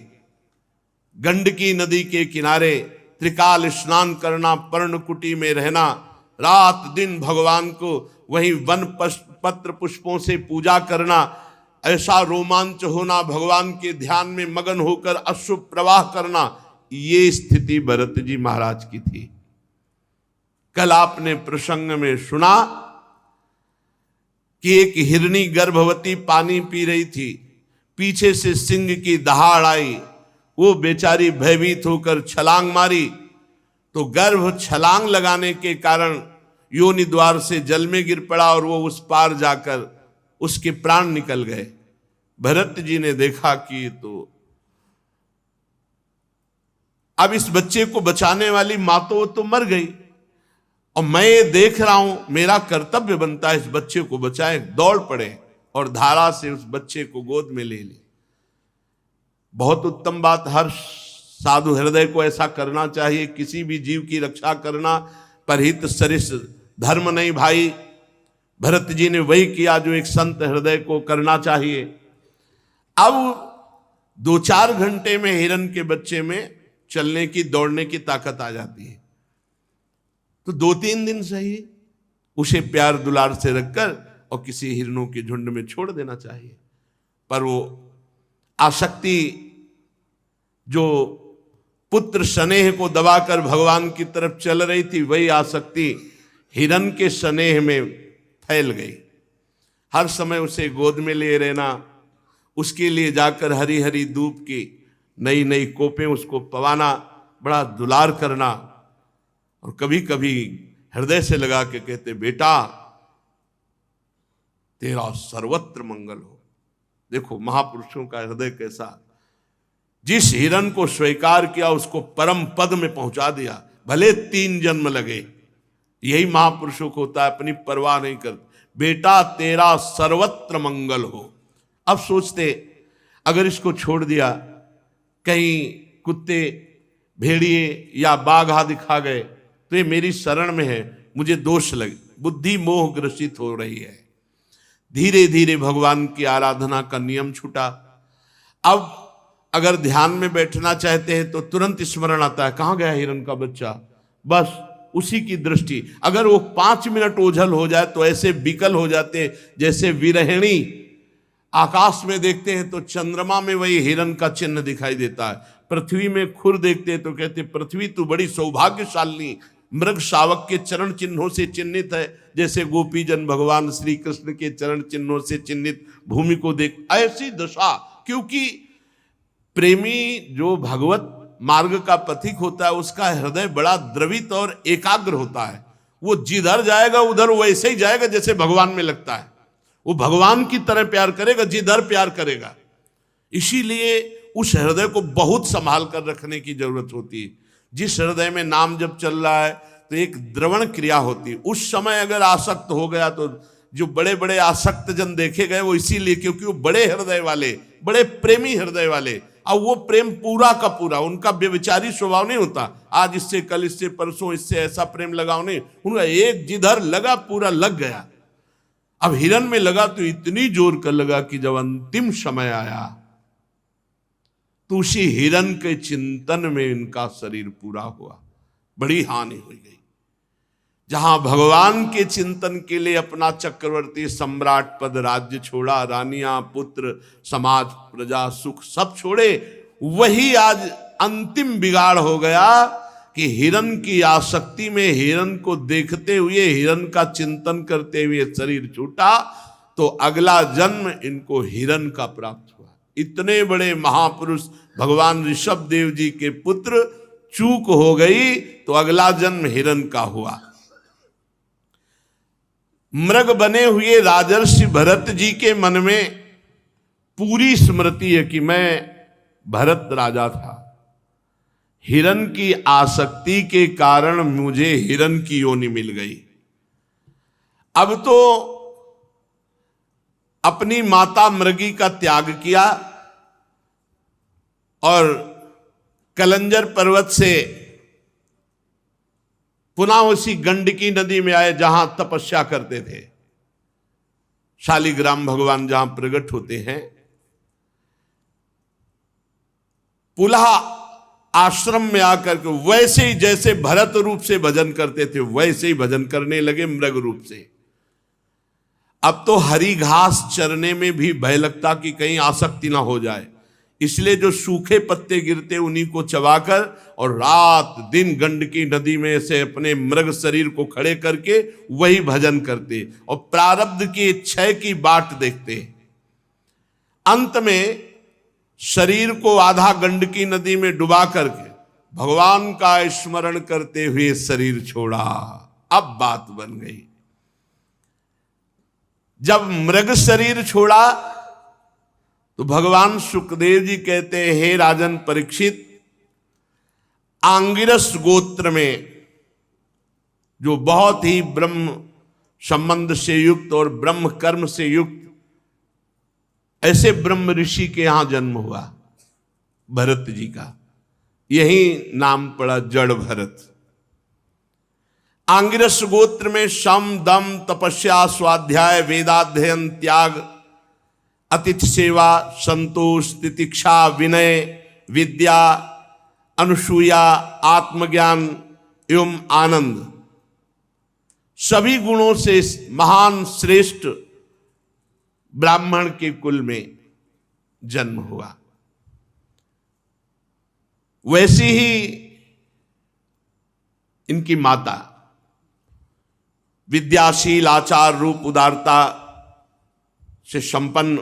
Speaker 1: गंडकी नदी के किनारे त्रिकाल स्नान करना, पर्णकुटी में रहना, रात दिन भगवान को वहीं वन पत्र पुष्पों से पूजा करना, ऐसा रोमांच होना, भगवान के ध्यान में मगन होकर अश्रु प्रवाह करना, ये स्थिति भरत जी महाराज की थी। कल आपने प्रसंग में सुना कि एक हिरनी गर्भवती पानी पी रही थी, पीछे से सिंह की दहाड़ आई, वो बेचारी भयभीत होकर छलांग मारी तो गर्भ छलांग लगाने के कारण योनि द्वार से जल में गिर पड़ा और वो उस पार जाकर उसके प्राण निकल गए। भरत जी ने देखा कि तो अब इस बच्चे को बचाने वाली मां तो मर गई, और मैं ये देख रहा हूं, मेरा कर्तव्य बनता है इस बच्चे को बचाएं। दौड़ पड़े और धारा से उस बच्चे को गोद में ले ली। बहुत उत्तम बात, हर साधु हृदय को ऐसा करना चाहिए। किसी भी जीव की रक्षा करना परहित सरिस धर्म नहीं भाई। भरत जी ने वही किया जो एक संत हृदय को करना चाहिए। अब 2-4 घंटे में हिरण के बच्चे में चलने की, दौड़ने की ताकत आ जाती है, तो 2-3 दिन सही उसे प्यार दुलार से रखकर और किसी हिरणों के झुंड में छोड़ देना चाहिए। पर वो आसक्ति जो पुत्र स्नेह को दबाकर भगवान की तरफ चल रही थी, वही आसक्ति हिरण के स्नेह में फैल गई। हर समय उसे गोद में ले रहना, उसके लिए जाकर हरी हरी धूप की नई नई कोपें उसको पवाना, बड़ा दुलार करना, और कभी कभी हृदय से लगा के कहते, बेटा तेरा सर्वत्र मंगल हो। देखो महापुरुषों का हृदय कैसा, जिस हिरण को स्वीकार किया उसको परम पद में पहुंचा दिया, भले 3 जन्म लगे। यही महापुरुषों को होता है, अपनी परवाह नहीं करते। बेटा तेरा सर्वत्र मंगल हो। अब सोचते अगर इसको छोड़ दिया, कहीं कुत्ते, भेड़िए या बाघ आदि खा गए तो ये मेरी शरण में है, मुझे दोष लगे, बुद्धि मोह ग्रसित हो रही है। धीरे धीरे भगवान की आराधना का नियम छूटा। अब अगर ध्यान में बैठना चाहते हैं तो तुरंत स्मरण आता है, कहाँ गया हिरण का बच्चा, बस उसी की दृष्टि। अगर वो 5 मिनट ओझल हो जाए तो ऐसे विकल हो जाते जैसे विरहिणी आकाश में देखते हैं तो चंद्रमा में वही हिरण का चिन्ह दिखाई देता है, पृथ्वी में खुर देखते हैं तो कहते पृथ्वी तो बड़ी सौभाग्यशाली मृग शावक के चरण चिन्हों से चिन्हित है, जैसे गोपीजन भगवान श्री कृष्ण के चरण चिन्हों से चिन्हित भूमि को देख। ऐसी दशा, क्योंकि प्रेमी जो भगवत मार्ग का पथिक होता है उसका हृदय बड़ा द्रवित और एकाग्र होता है। वो जिधर जाएगा उधर वैसे ही जाएगा जैसे भगवान में लगता है, वो भगवान की तरह प्यार करेगा जिधर प्यार करेगा। इसीलिए उस हृदय को बहुत संभाल कर रखने की जरूरत होती है। जिस हृदय में नाम जब चल रहा है तो एक द्रवण क्रिया होती है, उस समय अगर आसक्त हो गया तो जो बड़े बड़े आसक्त जन देखे गए वो इसीलिए क्योंकि वो बड़े हृदय वाले, बड़े प्रेमी हृदय वाले, और वो प्रेम पूरा का पूरा, उनका व्यभिचारी स्वभाव नहीं होता, आज इससे कल इससे परसों इससे ऐसा प्रेम लगाव नहीं, उनका एक जिधर लगा पूरा लग गया। अब हिरण में लगा तो इतनी जोर कर लगा कि जब अंतिम समय आया तो उसी हिरण के चिंतन में इनका शरीर पूरा हुआ, बड़ी हानि हो गई। जहां भगवान के चिंतन के लिए अपना चक्रवर्ती सम्राट पद, राज्य छोड़ा, रानियां, पुत्र, समाज, प्रजा, सुख सब छोड़े, वही आज अंतिम बिगाड़ हो गया कि हिरण की आसक्ति में, हिरण को देखते हुए, हिरण का चिंतन करते हुए शरीर छूटा, तो अगला जन्म इनको हिरण का प्राप्त हुआ। इतने बड़े महापुरुष भगवान ऋषभ देव जी के पुत्र, चूक हो गई तो अगला जन्म हिरण का हुआ। मृग बने हुए राजर्षि भरत जी के मन में पूरी स्मृति है कि मैं भरत राजा था, हिरण की आसक्ति के कारण मुझे हिरण की योनि मिल गई। अब तो अपनी माता मृगी का त्याग किया और कलंजर पर्वत से पुनः उसी गंडकी नदी में आए जहां तपस्या करते थे, शालिग्राम भगवान जहां प्रकट होते हैं। पुनः आश्रम में आकर के वैसे ही जैसे भरत रूप से भजन करते थे वैसे ही भजन करने लगे मृग रूप से। अब तो हरी घास चरने में भी भय लगता कि कहीं आसक्ति ना हो जाए, इसलिए जो सूखे पत्ते गिरते उन्हीं को चबाकर और रात दिन गंडकी नदी में से अपने मृग शरीर को खड़े करके वही भजन करते और प्रारब्ध की क्षय की बाट देखते। अंत में शरीर को आधा गंडकी नदी में डुबा करके भगवान का स्मरण करते हुए शरीर छोड़ा। अब बात बन गई। जब मृग शरीर छोड़ा तो भगवान सुखदेव जी कहते हैं, हे राजन परीक्षित, आंगिरस गोत्र में जो बहुत ही ब्रह्म संबंध से युक्त और ब्रह्म कर्म से युक्त ऐसे ब्रह्म ऋषि के यहां जन्म हुआ भरत जी का, यही नाम पड़ा जड़ भरत। आंगिरस गोत्र में शम, दम, तपस्या, स्वाध्याय, वेदाध्ययन, त्याग, अतिथि सेवा, संतोष, तितिक्षा, विनय, विद्या, अनुसूया, आत्मज्ञान एवं आनंद, सभी गुणों से महान श्रेष्ठ ब्राह्मण के कुल में जन्म हुआ। वैसी ही इनकी माता विद्याशील, आचार रूप, उदारता से संपन्न,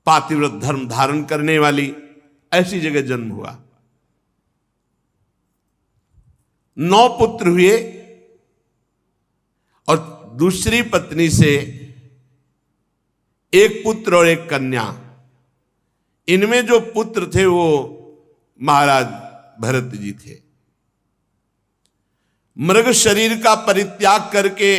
Speaker 1: पातिव्रत धर्म धारण करने वाली, ऐसी जगह जन्म हुआ। 9 पुत्र हुए और दूसरी पत्नी से 1 पुत्र और 1 कन्या। इनमें जो पुत्र थे वो महाराज भरत जी थे। मृग शरीर का परित्याग करके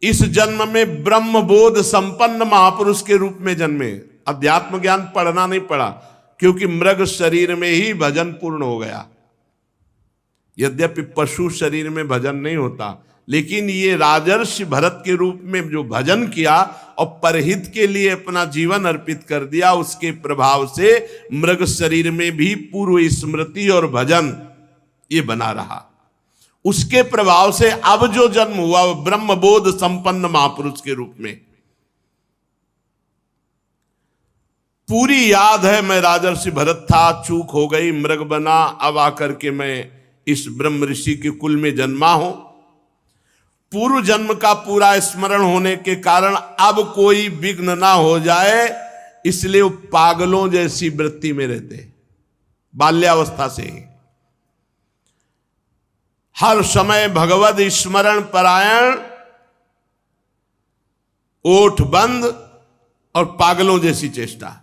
Speaker 1: इस जन्म में ब्रह्मबोध संपन्न महापुरुष के रूप में जन्मे। अध्यात्म ज्ञान पढ़ना नहीं पड़ा क्योंकि मृग शरीर में ही भजन पूर्ण हो गया। यद्यपि पशु शरीर में भजन नहीं होता, लेकिन ये राजर्षि भरत के रूप में जो भजन किया और परहित के लिए अपना जीवन अर्पित कर दिया, उसके प्रभाव से मृग शरीर में भी पूर्व स्मृति और भजन ये बना रहा। उसके प्रभाव से अब जो जन्म हुआ वो ब्रह्मबोध संपन्न महापुरुष के रूप में। पूरी याद है, मैं राजर्षि भरत था, चूक हो गई मृग बना, अब आकर के मैं इस ब्रह्म ऋषि के कुल में जन्मा हूं। पूर्व जन्म का पूरा स्मरण होने के कारण अब कोई विघ्न ना हो जाए, इसलिए वो पागलों जैसी वृत्ति में रहते बाल्यावस्था से ही। हर समय भगवद स्मरण परायण, ओठ बंद और पागलों जैसी चेष्टा।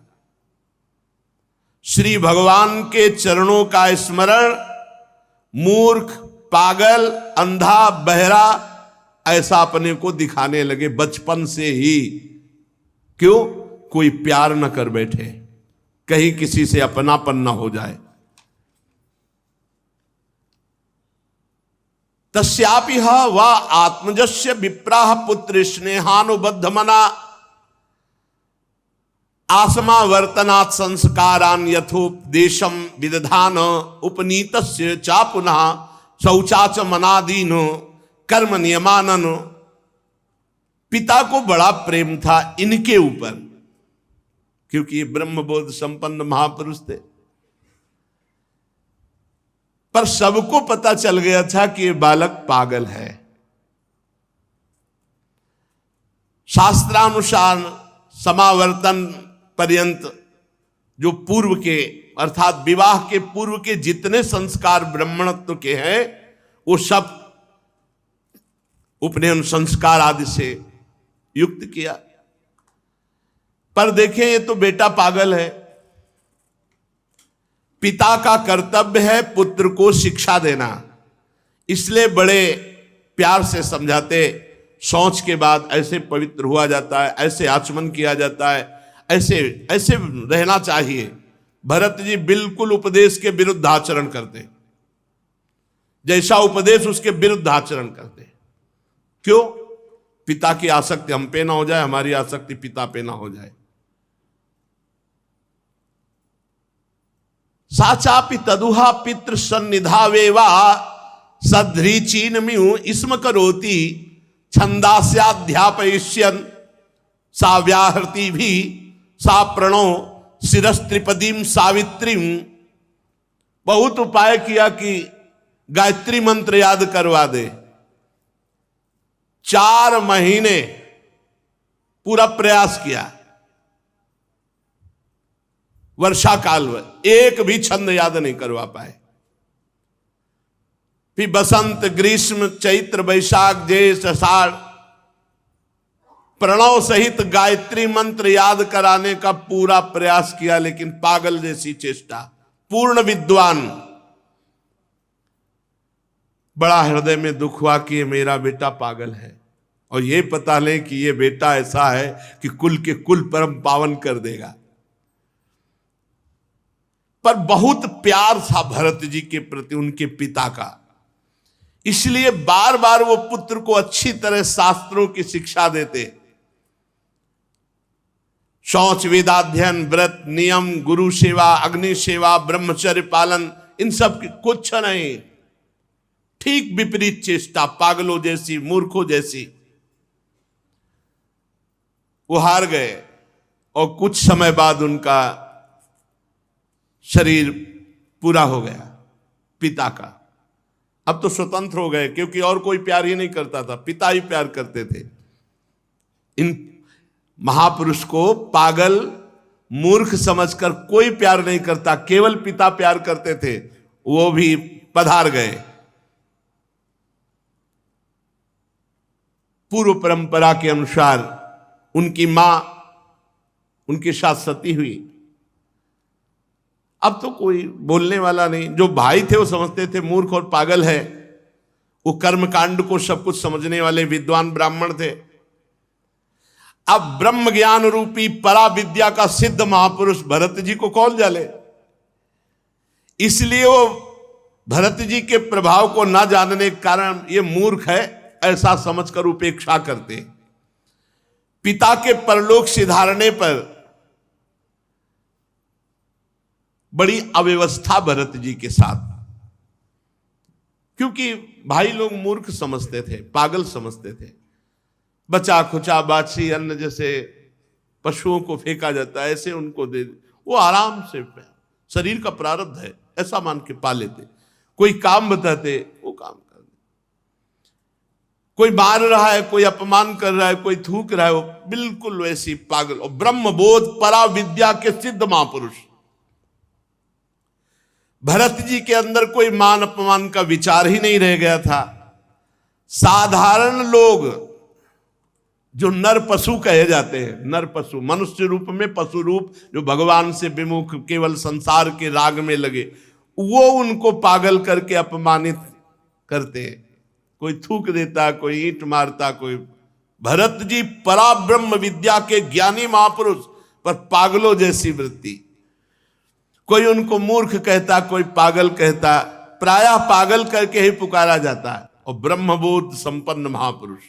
Speaker 1: श्री भगवान के चरणों का स्मरण मूर्ख, पागल, अंधा, बहरा ऐसा अपने को दिखाने लगे बचपन से ही। क्यों? कोई प्यार न कर बैठे, कहीं किसी से अपनापन न हो जाए। तस्यापि वा आत्मजस्य विप्राह पुत्र स्नेहानुबद्ध मना, आसमा वर्तनात् संस्कारान यथोपदेशम विदधान, उपनीतस्य चा पुनः शौचाच मनादीन कर्म नियमानन। पिता को बड़ा प्रेम था इनके ऊपर, क्योंकि ये ब्रह्मबोध संपन्न महापुरुष थे। पर सबको पता चल गया था कि ये बालक पागल है। शास्त्रानुसार समावर्तन पर्यंत जो पूर्व के अर्थात विवाह के पूर्व के जितने संस्कार ब्राह्मणत्व के हैं, वो सब उपनयन संस्कार आदि से युक्त किया। पर देखें, ये तो बेटा पागल है। पिता का कर्तव्य है पुत्र को शिक्षा देना, इसलिए बड़े प्यार से समझाते। शौच के बाद ऐसे पवित्र हुआ जाता है, ऐसे आचमन किया जाता है, ऐसे ऐसे रहना चाहिए। भरत जी बिल्कुल उपदेश के विरुद्ध आचरण करते, जैसा उपदेश उसके विरुद्ध आचरण करते। क्यों? पिता की आसक्ति हम पे ना हो जाए, हमारी आसक्ति पिता पे ना हो जाए। साचापि तदुहा पितृ सन्निधावेवा सध्रीचीन म्यू इसम करोति छंदास्याध्यापयिष्यन् सा व्याहृति भी सा प्रणो शिरस्त्रिपदीम सावित्रीम। बहुत उपाय किया कि गायत्री मंत्र याद करवा दे। 4 महीने पूरा प्रयास किया, वर्षा काल में एक भी छंद याद नहीं करवा पाए। फिर बसंत, ग्रीष्म, चैत्र, वैशाख, ज्येष्ठ, आषाढ़ प्रणव सहित गायत्री मंत्र याद कराने का पूरा प्रयास किया, लेकिन पागल जैसी चेष्टा। पूर्ण विद्वान, बड़ा हृदय में दुख हुआ कि ये मेरा बेटा पागल है, और ये पता ले कि ये बेटा ऐसा है कि कुल के कुल परम पावन कर देगा। पर बहुत प्यार था भरत जी के प्रति उनके पिता का, इसलिए बार बार वो पुत्र को अच्छी तरह शास्त्रों की शिक्षा देते। शौच, वेदाध्ययन, व्रत, नियम, गुरु सेवा, अग्नि सेवा, ब्रह्मचर्य पालन, इन सब की कुछ नहीं। ठीक विपरीत चेष्टा, पागलों जैसी, मूर्खों जैसी। वो हार गए और कुछ समय बाद उनका शरीर पूरा हो गया पिता का। अब तो स्वतंत्र हो गए, क्योंकि और कोई प्यार ही नहीं करता था, पिता ही प्यार करते थे। इन महापुरुष को पागल, मूर्ख समझकर कोई प्यार नहीं करता, केवल पिता प्यार करते थे। वो भी पधार गए। पूर्व परंपरा के अनुसार उनकी मां उनके साथ सती हुई। अब तो कोई बोलने वाला नहीं। जो भाई थे वो समझते थे मूर्ख और पागल है। वो कर्मकांड को सब कुछ समझने वाले विद्वान ब्राह्मण थे। अब ब्रह्म ज्ञान रूपी परा विद्या का सिद्ध महापुरुष भरत जी को कौन जाले, इसलिए वो भरत जी के प्रभाव को ना जानने के कारण ये मूर्ख है ऐसा समझकर उपेक्षा करते। पिता के परलोक सिधारने पर बड़ी अव्यवस्था भरत जी के साथ, क्योंकि भाई लोग मूर्ख समझते थे, पागल समझते थे। बचा खुचा बाछी अन्न जैसे पशुओं को फेंका जाता है, ऐसे उनको दे, वो आराम से, शरीर का प्रारब्ध है ऐसा मान के पा लेते। कोई काम बताते वो काम कर, कोई मार रहा है, कोई अपमान कर रहा है, कोई थूक रहा है, वो बिल्कुल वैसी पागल। और ब्रह्म बोध परा विद्या के सिद्ध महापुरुष भरत जी के अंदर कोई मान अपमान का विचार ही नहीं रह गया था। साधारण लोग जो नर पशु कहे जाते हैं, नर पशु, मनुष्य रूप में पशु रूप, जो भगवान से विमुख केवल संसार के राग में लगे, वो उनको पागल करके अपमानित करते हैं। कोई थूक देता, कोई ईंट मारता, कोई। भरत जी पराब्रह्म विद्या के ज्ञानी महापुरुष, पर पागलों जैसी वृत्ति। कोई उनको मूर्ख कहता, कोई पागल कहता, प्रायः पागल करके ही पुकारा जाता है, और ब्रह्मबोध संपन्न महापुरुष।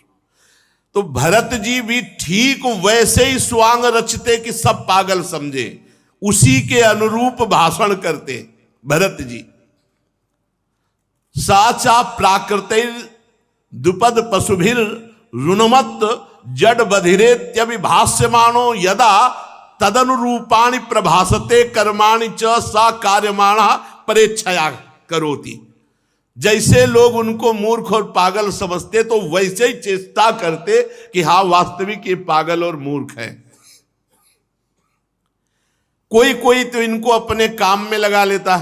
Speaker 1: तो भरत जी भी ठीक वैसे ही स्वांग रचते कि सब पागल समझे, उसी के अनुरूप भाषण करते भरत जी। साचा प्राकृतिर द्विपद पशुभिर ऋणमत जड बधिरेत्यभिभाष्यमाणो यदा तदनुरूपाणि प्रभासते कर्माणि च सा कार्यमाणा परेच्छया करोति। जैसे लोग उनको मूर्ख और पागल समझते, तो वैसे ही चेष्टा करते कि हाँ वास्तविक ये पागल और मूर्ख है। कोई कोई तो इनको अपने काम में लगा लेता।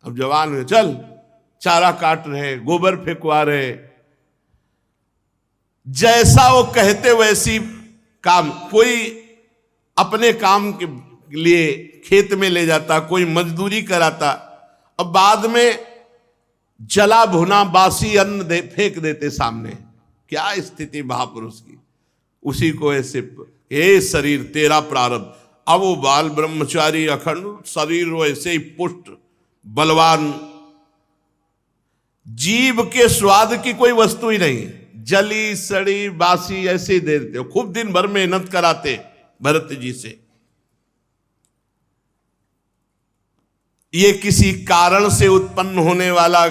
Speaker 1: अब जवान हुए, चल चारा काट रहे, गोबर फेंकवा रहे, जैसा वो कहते वैसी काम। कोई अपने काम के लिए खेत में ले जाता, कोई मजदूरी कराता, अब बाद में जला भुना बासी अन्न फेंक देते सामने। क्या स्थिति महापुरुष की। उसी को ऐसे, हे शरीर तेरा प्रारब्ध। अब वो बाल ब्रह्मचारी अखंड शरीर वैसे ही पुष्ट बलवान, जीव के स्वाद की कोई वस्तु ही नहीं, जली सड़ी बासी ऐसे ही दे देते हो। खूब दिन भर मेहनत कराते भरत जी से। ये किसी कारण से उत्पन्न होने वाला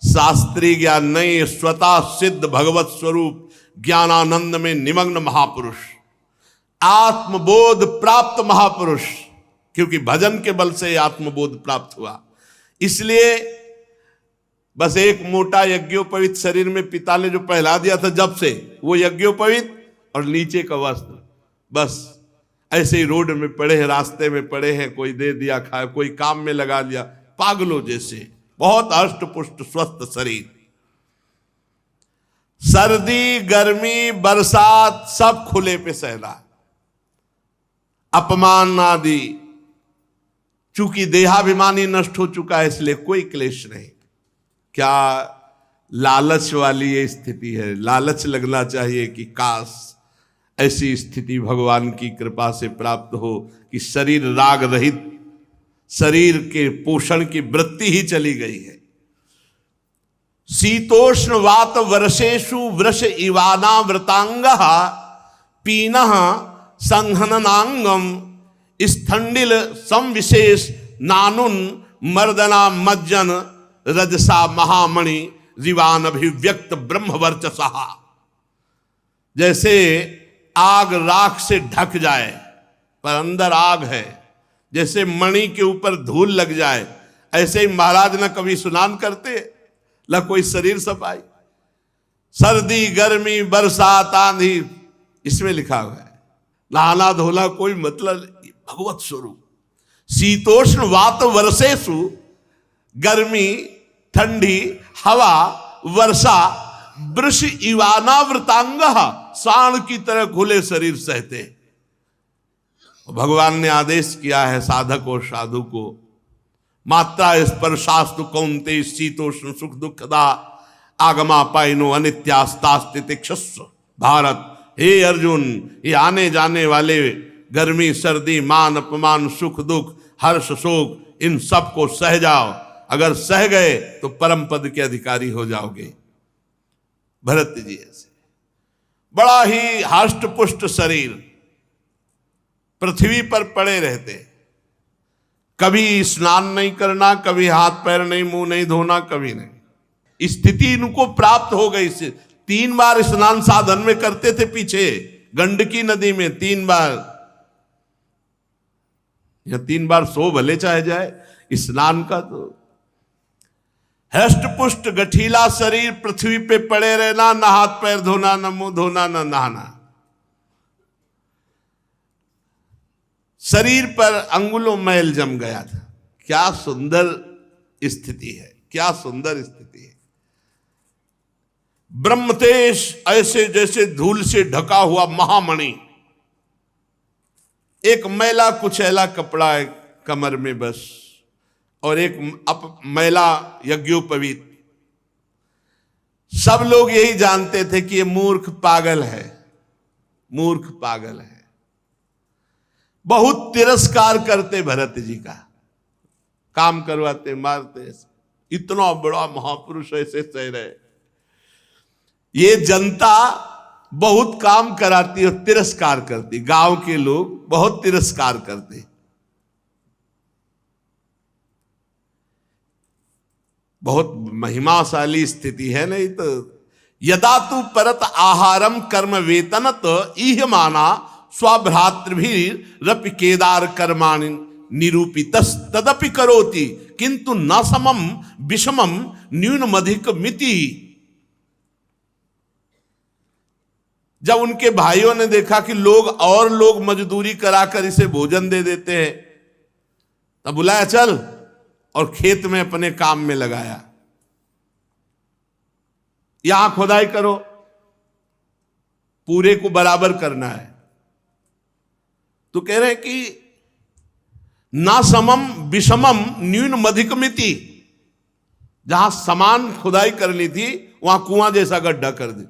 Speaker 1: शास्त्रीय ज्ञान नहीं, स्वतः सिद्ध भगवत स्वरूप ज्ञानानंद में निमग्न महापुरुष, आत्मबोध प्राप्त महापुरुष। क्योंकि भजन के बल से आत्मबोध प्राप्त हुआ, इसलिए बस एक मोटा यज्ञोपवीत शरीर में पिता ने जो पहला दिया था जब से, वो यज्ञोपवीत और नीचे का वस्त्र, बस ऐसे ही रोड में पड़े हैं, रास्ते में पड़े हैं, कोई दे दिया खाए, कोई काम में लगा दिया, पागलों जैसे। बहुत हष्ट पुष्ट स्वस्थ शरीर। सर्दी गर्मी बरसात सब खुले पे सहना, अपमान आदि, चूंकि देहाभिमानी नष्ट हो चुका है इसलिए कोई क्लेश नहीं। क्या लालच वाली ये स्थिति है। लालच लगना चाहिए कि काश ऐसी स्थिति भगवान की कृपा से प्राप्त हो कि शरीर राग रहित, शरीर के पोषण की वृत्ति ही चली गई है। शीतोष्ण वात वर्षेषु वृष इवाना वृतांगः पीनः संहननांगम स्थंडिल संविशेष नानुन मर्दना मज्जन रजसा महामणि जीवान अभिव्यक्त ब्रह्म वर्चसा। जैसे आग राख से ढक जाए पर अंदर आग है, जैसे मणि के ऊपर धूल लग जाए, ऐसे ही महाराज न कभी स्नान करते न कोई शरीर सफाई। सर्दी गर्मी बरसात आंधी, इसमें लिखा हुआ है नहाना धोना कोई मतलब। भगवत स्वरूप शीतोष्ण वात वर्षेषु, गर्मी ठंडी हवा वर्षा, वृष इवानावृतांग, सांड की तरह खुले शरीर सहते। भगवान ने आदेश किया है साधक और साधु को, मात्रा स्पर्शास्तु कौन्ते शीतोष्ण सुख दुखदा आगमा पाइनो अनित्यास्तास्तितिक्षस्व। भारत, हे अर्जुन, ये आने जाने वाले गर्मी सर्दी मान अपमान सुख दुख हर्ष शोक, इन सब को सह जाओ। अगर सह गए तो परम पद के अधिकारी हो जाओगे। भरत जी ऐसे बड़ा ही हष्ट पुष्ट शरीर, पृथ्वी पर पड़े रहते, कभी स्नान नहीं करना, कभी हाथ पैर नहीं मुंह नहीं धोना, कभी नहीं। स्थिति इनको प्राप्त हो गई। 3 बार स्नान साधन में करते थे पीछे, गंडकी नदी में 3 बार या 3 बार सो भले चाहे जाए स्नान का, तो हष्ट पुष्ट गठीला शरीर पृथ्वी पे पड़े रहना, न हाथ पैर धोना, न मुंह धोना, न नहाना, शरीर पर अंगुलों मैल जम गया था। क्या सुंदर स्थिति है, क्या सुंदर स्थिति है। ब्रह्मतेज ऐसे जैसे धूल से ढका हुआ महामणि, एक मैला कुचैला कपड़ा है कमर में बस, और एक मैला यज्ञोपवीत। सब लोग यही जानते थे कि ये मूर्ख पागल है, मूर्ख पागल है। बहुत तिरस्कार करते भरत जी का, काम करवाते, मारते, इतना बड़ा महापुरुष ऐसे सह रहे। ये जनता बहुत काम कराती और तिरस्कार करती, गांव के लोग बहुत तिरस्कार करते। बहुत महिमाशाली स्थिति है। नहीं तो यदा तू परत आहारम कर्म वेतनत इह माना स्वभ्रातृभिरपि केदार कर्माणि निरूपित तदपि करोति किंतु न समम विषमम न्यूनमधिक मिति। जब उनके भाइयों ने देखा कि लोग मजदूरी कराकर इसे भोजन दे देते हैं, तब बुलाया चल, और खेत में अपने काम में लगाया। यहां खुदाई करो, पूरे को बराबर करना है। तो कह रहे हैं कि ना समम विषमम न्यूनमधिकमिति, जहां समान खुदाई करनी थी वहां कुआं जैसा गड्ढा कर दे,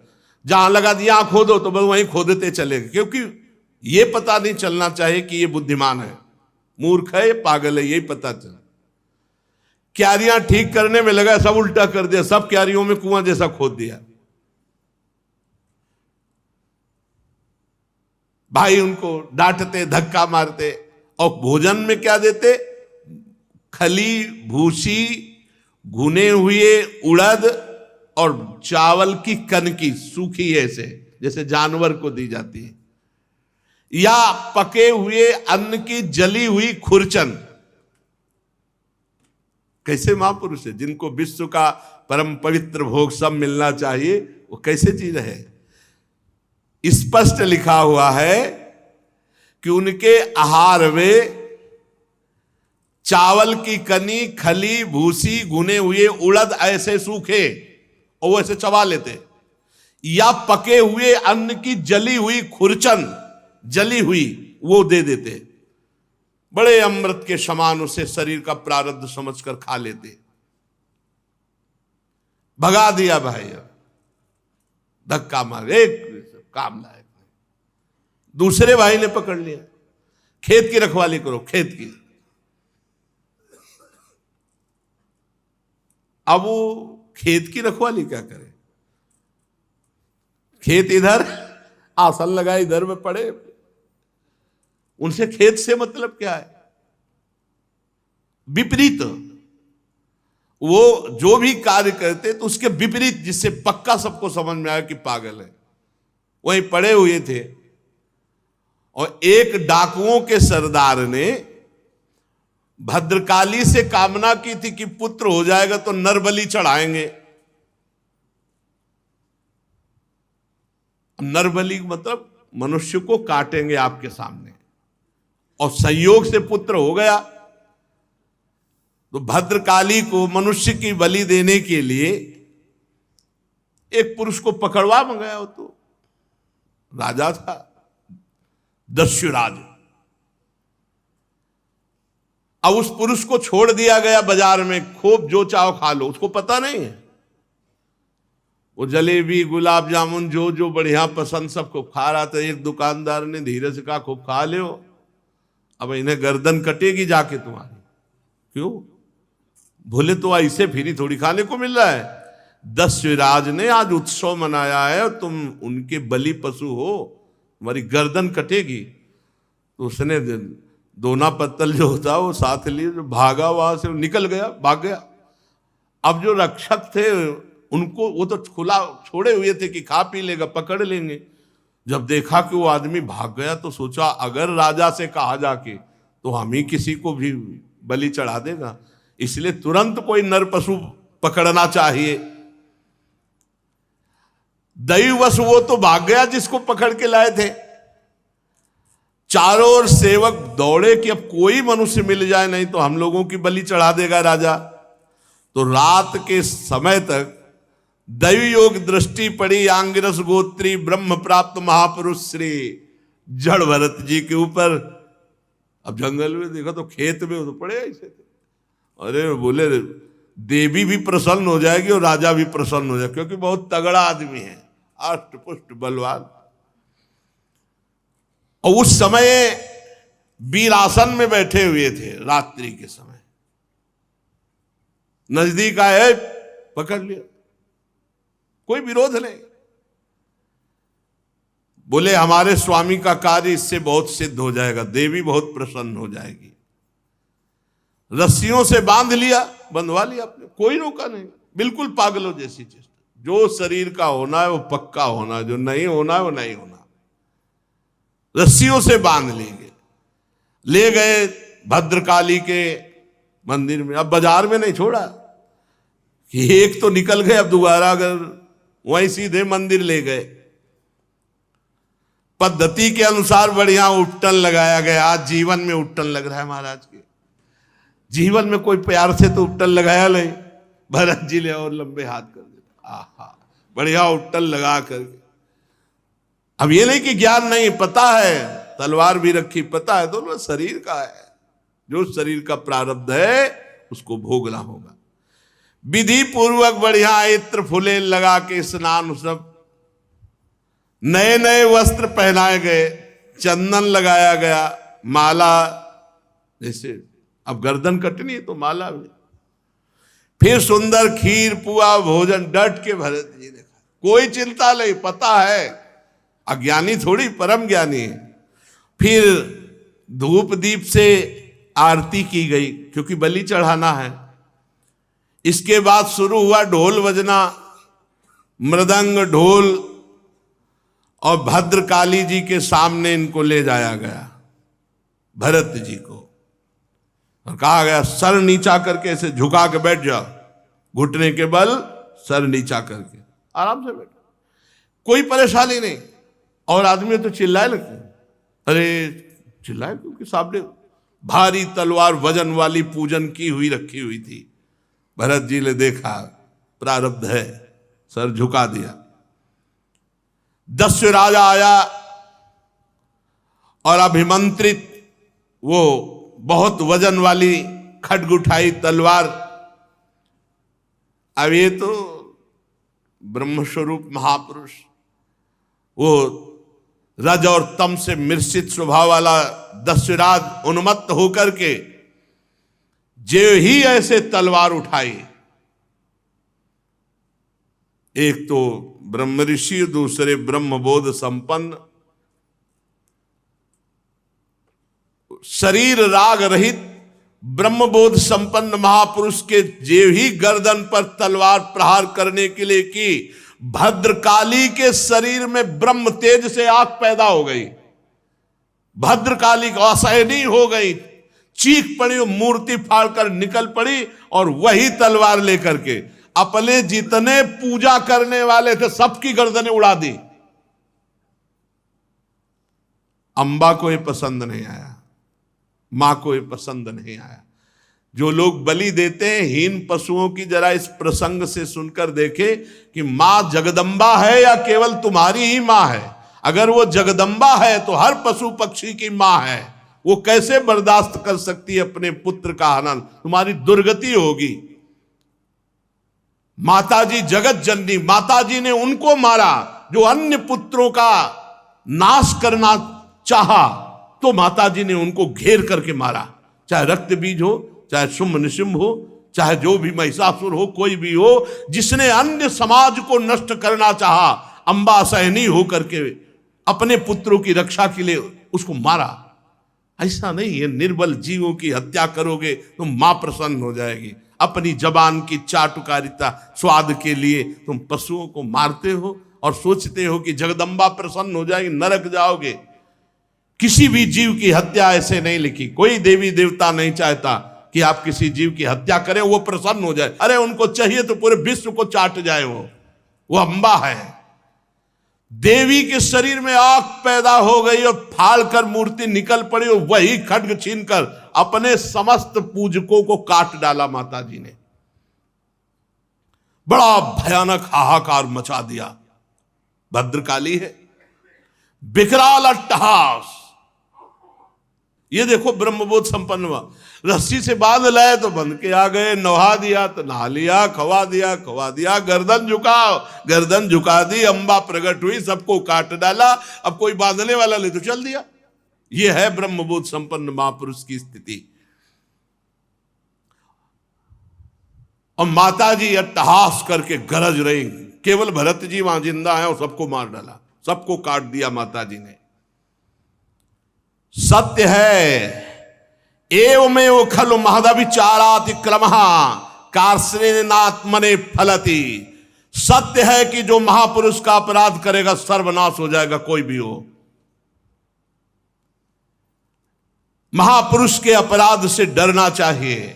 Speaker 1: जहां लगा दिया खोदो तो बस वहीं खोदते चले गए, क्योंकि ये पता नहीं चलना चाहिए कि ये बुद्धिमान है, मूर्ख है, ये पागल है, यही पता चला। क्यारियां ठीक करने में लगा, सब उल्टा कर दिया, सब क्यारियों में कुआं जैसा खोद दिया। भाई उनको डांटते, धक्का मारते, और भोजन में क्या देते? खली, भूसी, भुने हुए उड़द और चावल की कनकी सूखी ऐसे जैसे जानवर को दी जाती है, या पके हुए अन्न की जली हुई खुरचन। कैसे महापुरुष है, जिनको विश्व का परम पवित्र भोग सब मिलना चाहिए, वो कैसे जी रहे? स्पष्ट लिखा हुआ है कि उनके आहार में चावल की कनी, खली, भूसी, भुने हुए उड़द ऐसे सूखे और वो ऐसे चबा लेते, या पके हुए अन्न की जली हुई खुरचन, जली हुई, वो दे देते। बड़े अमृत के समान उसे शरीर का प्रारब्ध समझकर खा लेते। भगा दिया भाई, धक्का मार, एक काम लायक नहीं। दूसरे भाई ने पकड़ लिया, खेत की रखवाली करो, खेत की। अब वो खेत की रखवाली क्या करे? खेत इधर, आसन लगा इधर में पड़े, उनसे खेत से मतलब क्या है? विपरीत। वो जो भी कार्य करते तो उसके विपरीत, जिससे पक्का सबको समझ में आया कि पागल है, वहीं पड़े हुए थे। और एक डाकुओं के सरदार ने भद्रकाली से कामना की थी कि पुत्र हो जाएगा तो नरबलि चढ़ाएंगे। नरबलि मतलब मनुष्य को काटेंगे आपके सामने, और संयोग से पुत्र हो गया। तो भद्रकाली को मनुष्य की बलि देने के लिए एक पुरुष को पकड़वा मंगाया। वो तो राजा था, दस्युराज। अब उस पुरुष को छोड़ दिया गया बाजार में, खूब जो चाहो खा लो, उसको पता नहीं है। वो जलेबी, गुलाब जामुन, जो जो बढ़िया पसंद सबको खा रहा था। एक दुकानदार ने धीरे से कहा, खूब खा लो, अब इन्हें गर्दन कटेगी जाके तुम्हारी। क्यों? भूले तो ऐसे फिरी थोड़ी खाने को मिल रहा है। दस्युराज ने आज उत्सव मनाया है और तुम उनके बलि पशु हो, तुम्हारी गर्दन कटेगी। तो उसने दोना पत्तल जो होता वो साथ लिए, जो भागा वहां से निकल गया, भाग गया। अब जो रक्षक थे उनको, वो तो खुला छोड़े हुए थे कि खा पी लेगा, पकड़ लेंगे। जब देखा कि वो आदमी भाग गया तो सोचा अगर राजा से कहा जाके तो हम ही किसी को भी बलि चढ़ा देगा, इसलिए तुरंत कोई नर पशु पकड़ना चाहिए। दैववश वो तो भाग गया जिसको पकड़ के लाए थे। चारों ओर सेवक दौड़े कि अब कोई मनुष्य मिल जाए, नहीं तो हम लोगों की बलि चढ़ा देगा राजा। तो रात के समय तक दैव योग दृष्टि पड़ी आंगिरस गोत्री ब्रह्म प्राप्त महापुरुष श्री जड़ भरत जी के ऊपर। अब जंगल में देखा तो खेत में तो पड़े ऐसे थे। अरे बोले देवी भी प्रसन्न हो जाएगी और राजा भी प्रसन्न हो जाएगा, क्योंकि बहुत तगड़ा आदमी है, अष्ट पुष्ट बलवान। और उस समय वीरासन में बैठे हुए थे, रात्रि के समय नजदीक आए, पकड़ लिया, कोई विरोध नहीं। बोले हमारे स्वामी का कार्य इससे बहुत सिद्ध हो जाएगा, देवी बहुत प्रसन्न हो जाएगी। रस्सियों से बांध लिया, बंधवा लिया आपने, कोई रोका नहीं, बिल्कुल पागलों जैसी चीज। जो शरीर का होना है वो पक्का होना है, जो नहीं होना है वो नहीं होना। रस्सियों से बांध लेंगे, ले गए भद्रकाली के मंदिर में। अब बाजार में नहीं छोड़ा कि एक तो निकल गए, अब दोबारा अगर वहीं सीधे मंदिर ले गए। पद्धति के अनुसार बढ़िया उट्टन लगाया गया। आज जीवन में उट्टन लग रहा है महाराज के, जीवन में कोई प्यार से तो उट्टन लगाया नहीं। भरत जी ले और लंबे हाथ कर देता, आहा बढ़िया उट्टन लगा करके। अब ये नहीं कि ज्ञान नहीं, पता है, तलवार भी रखी, पता है दोनों शरीर का है, जो शरीर का प्रारब्ध है उसको भोगना होगा। विधि पूर्वक बढ़िया इत्र फुले लगा के स्नान, सब नए नए वस्त्र पहनाए गए, चंदन लगाया गया, माला, जैसे अब गर्दन कटनी है तो माला भी। फिर सुंदर खीर पुआ भोजन, डट के भरत जी ने खाया, कोई चिंता नहीं, पता है, अज्ञानी थोड़ी, परम ज्ञानी है। फिर धूप दीप से आरती की गई, क्योंकि बलि चढ़ाना है। इसके बाद शुरू हुआ ढोल बजना, मृदंग ढोल, और भद्रकाली जी के सामने इनको ले जाया गया, भरत जी को, और कहा गया सर नीचा करके ऐसे झुका के बैठ जाओ, घुटने के बल सर नीचा करके आराम से बैठो, कोई परेशानी नहीं। और आदमी तो चिल्लाए लगते, अरे चिल्लाए क्योंकि सामने भारी तलवार वजन वाली पूजन की हुई रखी हुई थी। भरत जी ने देखा प्रारब्ध है, सर झुका दिया। दस्यु राजा आया और अभिमंत्रित वो बहुत वजन वाली खड्ग उठाई तलवार। अब ये तो ब्रह्मस्वरूप महापुरुष, वो रज और तम से मिश्रित स्वभाव वाला दस्युराज उन्मत्त होकर के जो ही ऐसे तलवार उठाई, एक तो ब्रह्म ऋषि, दूसरे ब्रह्मबोध संपन्न, शरीर राग रहित ब्रह्मबोध संपन्न महापुरुष के जेव ही गर्दन पर तलवार प्रहार करने के लिए की, भद्रकाली के शरीर में ब्रह्म तेज से आग पैदा हो गई। भद्रकाली असहनीय हो गई, चीख पड़ी, मूर्ति फाड़कर निकल पड़ी और वही तलवार लेकर के अपने जितने पूजा करने वाले थे सबकी गर्दनें उड़ा दी। अंबा को ये पसंद नहीं आया, मां को ये पसंद नहीं आया। जो लोग बलि देते हैं हीन पशुओं की, जरा इस प्रसंग से सुनकर देखे कि मां जगदम्बा है या केवल तुम्हारी ही मां है। अगर वो जगदम्बा है तो हर पशु पक्षी की मां है, वो कैसे बर्दाश्त कर सकती है अपने पुत्र का हनन? तुम्हारी दुर्गति होगी। माताजी जगत जननी, माताजी ने उनको मारा जो अन्य पुत्रों का नाश करना चाहा, तो माताजी ने उनको घेर करके मारा। चाहे रक्त बीज हो, चाहे शुंभ निशुंभ हो, चाहे जो भी महिषासुर हो, कोई भी हो, जिसने अन्य समाज को नष्ट करना चाहा, अंबा सहनी हो करके अपने पुत्रों की रक्षा के लिए उसको मारा। ऐसा नहीं है, निर्बल जीवों की हत्या करोगे तो मां प्रसन्न हो जाएगी। अपनी जबान की चाटुकारिता स्वाद के लिए तुम पशुओं को मारते हो और सोचते हो कि जगदम्बा प्रसन्न हो जाएगी, नरक जाओगे। किसी भी जीव की हत्या ऐसे नहीं लिखी। कोई देवी देवता नहीं चाहता कि आप किसी जीव की हत्या करें, वो प्रसन्न हो जाए। अरे उनको चाहिए तो पूरे विश्व को चाट जाए। वो अम्बा है। देवी के शरीर में आग पैदा हो गई और फाड़ कर मूर्ति निकल पड़ी और वही खड्ग छीनकर अपने समस्त पूजकों को काट डाला माता जी ने। बड़ा भयानक हाहाकार मचा दिया। भद्रकाली है, विकराल अट्टहास। ये देखो ब्रह्मबोध संपन्न हुआ, रस्सी से बांध लाए तो बंध के आ गए, नहा दिया तो नहा लिया, खवा दिया, गर्दन झुकाओ, गर्दन झुका दी, अम्बा प्रकट हुई, सबको काट डाला। अब कोई बांधने वाला ले तो चल दिया। ये है ब्रह्मबोध संपन्न महापुरुष की स्थिति। और माता जी अट्टहास करके गरज रही। केवल भरत जी वहां जिंदा है और सबको मार डाला, सबको काट दिया माता जी ने। सत्य है एवमेव खलु महदविचाराति क्रमः कार्ष्णेनात्मने फलति। सत्य है कि जो महापुरुष का अपराध करेगा सर्वनाश हो जाएगा, कोई भी हो। महापुरुष के अपराध से डरना चाहिए।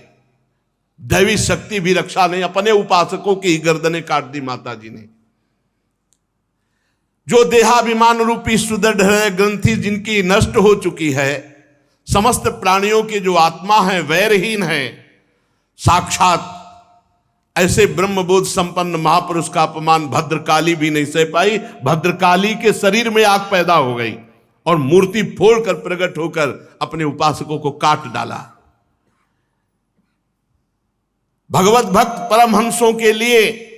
Speaker 1: दैवी शक्ति भी रक्षा नहीं, अपने उपासकों की ही गर्दनें काट दी माता जी ने। जो देहाभिमान रूपी सुदृढ़ ग्रंथि जिनकी नष्ट हो चुकी है, समस्त प्राणियों की जो आत्मा है वैरहीन है, साक्षात ऐसे ब्रह्मबोध संपन्न महापुरुष का अपमान भद्रकाली भी नहीं सह पाई। भद्रकाली के शरीर में आग पैदा हो गई और मूर्ति फोड़कर प्रकट होकर अपने उपासकों को काट डाला। भगवत भक्त परमहंसों के लिए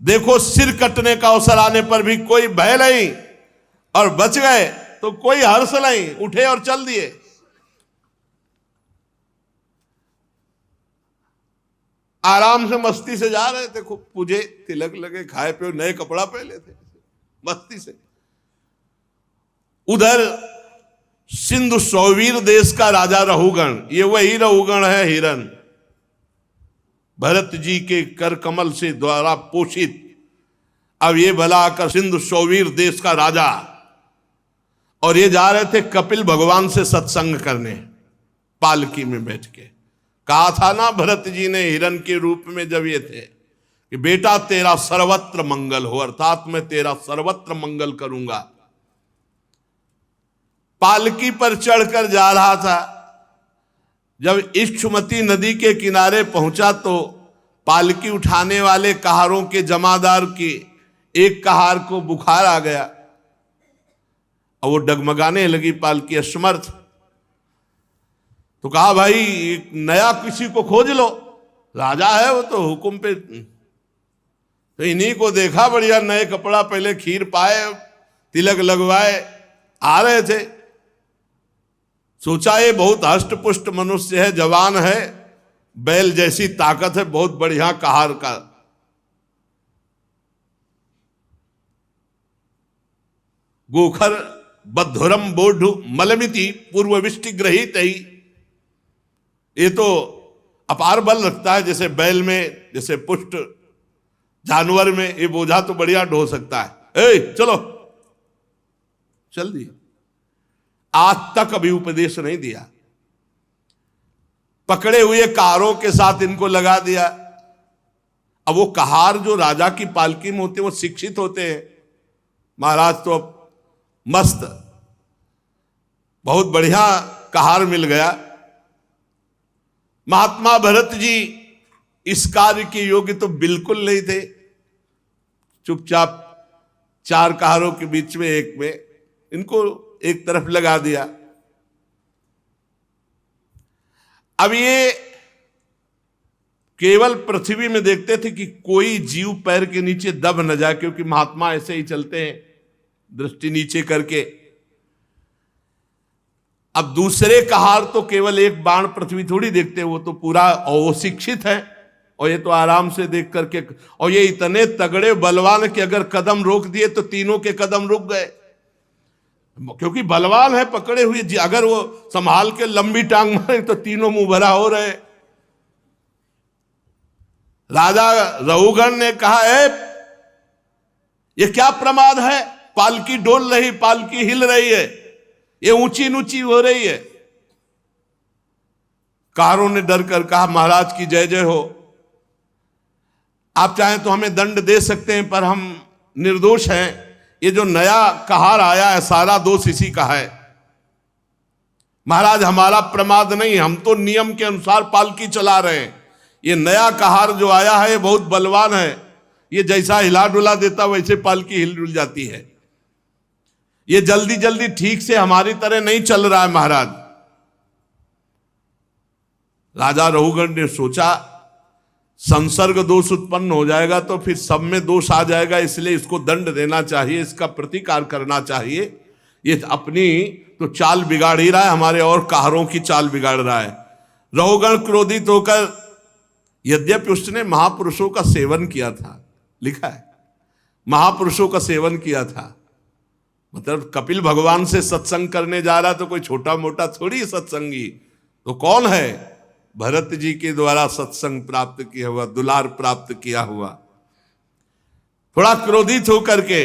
Speaker 1: देखो, सिर कटने का अवसर आने पर भी कोई भय नहीं और बच गए तो कोई हर्ष नहीं, उठे और चल दिए। आराम से मस्ती से जा रहे थे, खूब पूजे, तिलक लगे, खाए पिए, नए कपड़ा पहने थे, मस्ती से। उधर सिंधु सौवीर देश का राजा रहुगण, ये वही रहुगण है हिरण, भरत जी के कर कमल से द्वारा पोषित। अब ये भला आकर सिंधु सौवीर देश का राजा, और ये जा रहे थे कपिल भगवान से सत्संग करने, पालकी में बैठ के। कहा था ना भरत जी ने हिरण के रूप में जब ये थे कि बेटा तेरा सर्वत्र मंगल हो, अर्थात मैं तेरा सर्वत्र मंगल करूंगा। पालकी पर चढ़कर जा रहा था। जब इक्षुमती नदी के किनारे पहुंचा तो पालकी उठाने वाले कहारों के जमादार की एक कहार को बुखार आ गया और वो डगमगाने लगी पालकी, असमर्थ। तो कहा भाई एक नया किसी को खोज लो, राजा है वो तो हुक्म पे। तो इन्हीं को देखा, बढ़िया नए कपड़ा पहले, खीर पाए, तिलक लगवाए, आ रहे थे। सोचा ये बहुत हष्ट पुष्ट मनुष्य है, जवान है, बैल जैसी ताकत है, बहुत बढ़िया कहार का। गोखर बद्धुरम बोढ़ मलमिति पूर्वविष्टि ग्रहित ही। ये तो अपार बल रखता है, जैसे बैल में, जैसे पुष्ट जानवर में ये बोझा तो बढ़िया ढो सकता है। ए चलो, चल दिए। आज तक अभी उपदेश नहीं दिया, पकड़े हुए कहारों के साथ इनको लगा दिया। अब वो कहार जो राजा की पालकी में होते हैं वो शिक्षित होते हैं। महाराज तो अब मस्त, बहुत बढ़िया कहार मिल गया। महात्मा भरत जी इस कार्य के योग्य तो बिल्कुल नहीं थे। चुपचाप चार कहारों के बीच में एक में इनको एक तरफ लगा दिया। अब ये केवल पृथ्वी में देखते थे कि कोई जीव पैर के नीचे दब न जाए, क्योंकि महात्मा ऐसे ही चलते हैं दृष्टि नीचे करके। अब दूसरे कहार तो केवल एक बाण पृथ्वी थोड़ी देखते, वो तो पूरा वो शिक्षित है और ये तो आराम से देख करके। और ये इतने तगड़े बलवान कि अगर कदम रोक दिए तो तीनों के कदम रुक गए, क्योंकि बलवान है पकड़े हुए। अगर वो संभाल के लंबी टांग मारे तो तीनों मुंह भरा हो रहे। राजा रहुगण ने कहा है ये क्या प्रमाद है? पालकी डोल रही, पालकी हिल रही है, ये ऊंची ऊंची हो रही है। कारों ने डर कर कहा महाराज की जय जय हो, आप चाहें तो हमें दंड दे सकते हैं, पर हम निर्दोष हैं। ये जो नया कहार आया है सारा दोष इसी का है। महाराज हमारा प्रमाद नहीं, हम तो नियम के अनुसार पालकी चला रहे हैं। ये नया कहार जो आया है ये बहुत बलवान है, ये जैसा हिला डुला देता वैसे पालकी हिल डुल जाती है। ये जल्दी जल्दी ठीक से हमारी तरह नहीं चल रहा है महाराज। राजा रघुगण ने सोचा संसर्ग दोष उत्पन्न हो जाएगा तो फिर सब में दोष आ जाएगा, इसलिए इसको दंड देना चाहिए, इसका प्रतिकार करना चाहिए। ये अपनी तो चाल बिगाड़ ही रहा है, हमारे और कहारों की चाल बिगाड़ रहा है। रघुगण क्रोधित होकर, यद्यपि उसने महापुरुषों का सेवन किया था, लिखा है महापुरुषों का सेवन किया था, मतलब कपिल भगवान से सत्संग करने जा रहा तो कोई छोटा मोटा थोड़ी सत्संगी, तो कौन है? भरत जी के द्वारा सत्संग प्राप्त किया हुआ, दुलार प्राप्त किया हुआ। थोड़ा क्रोधित होकर के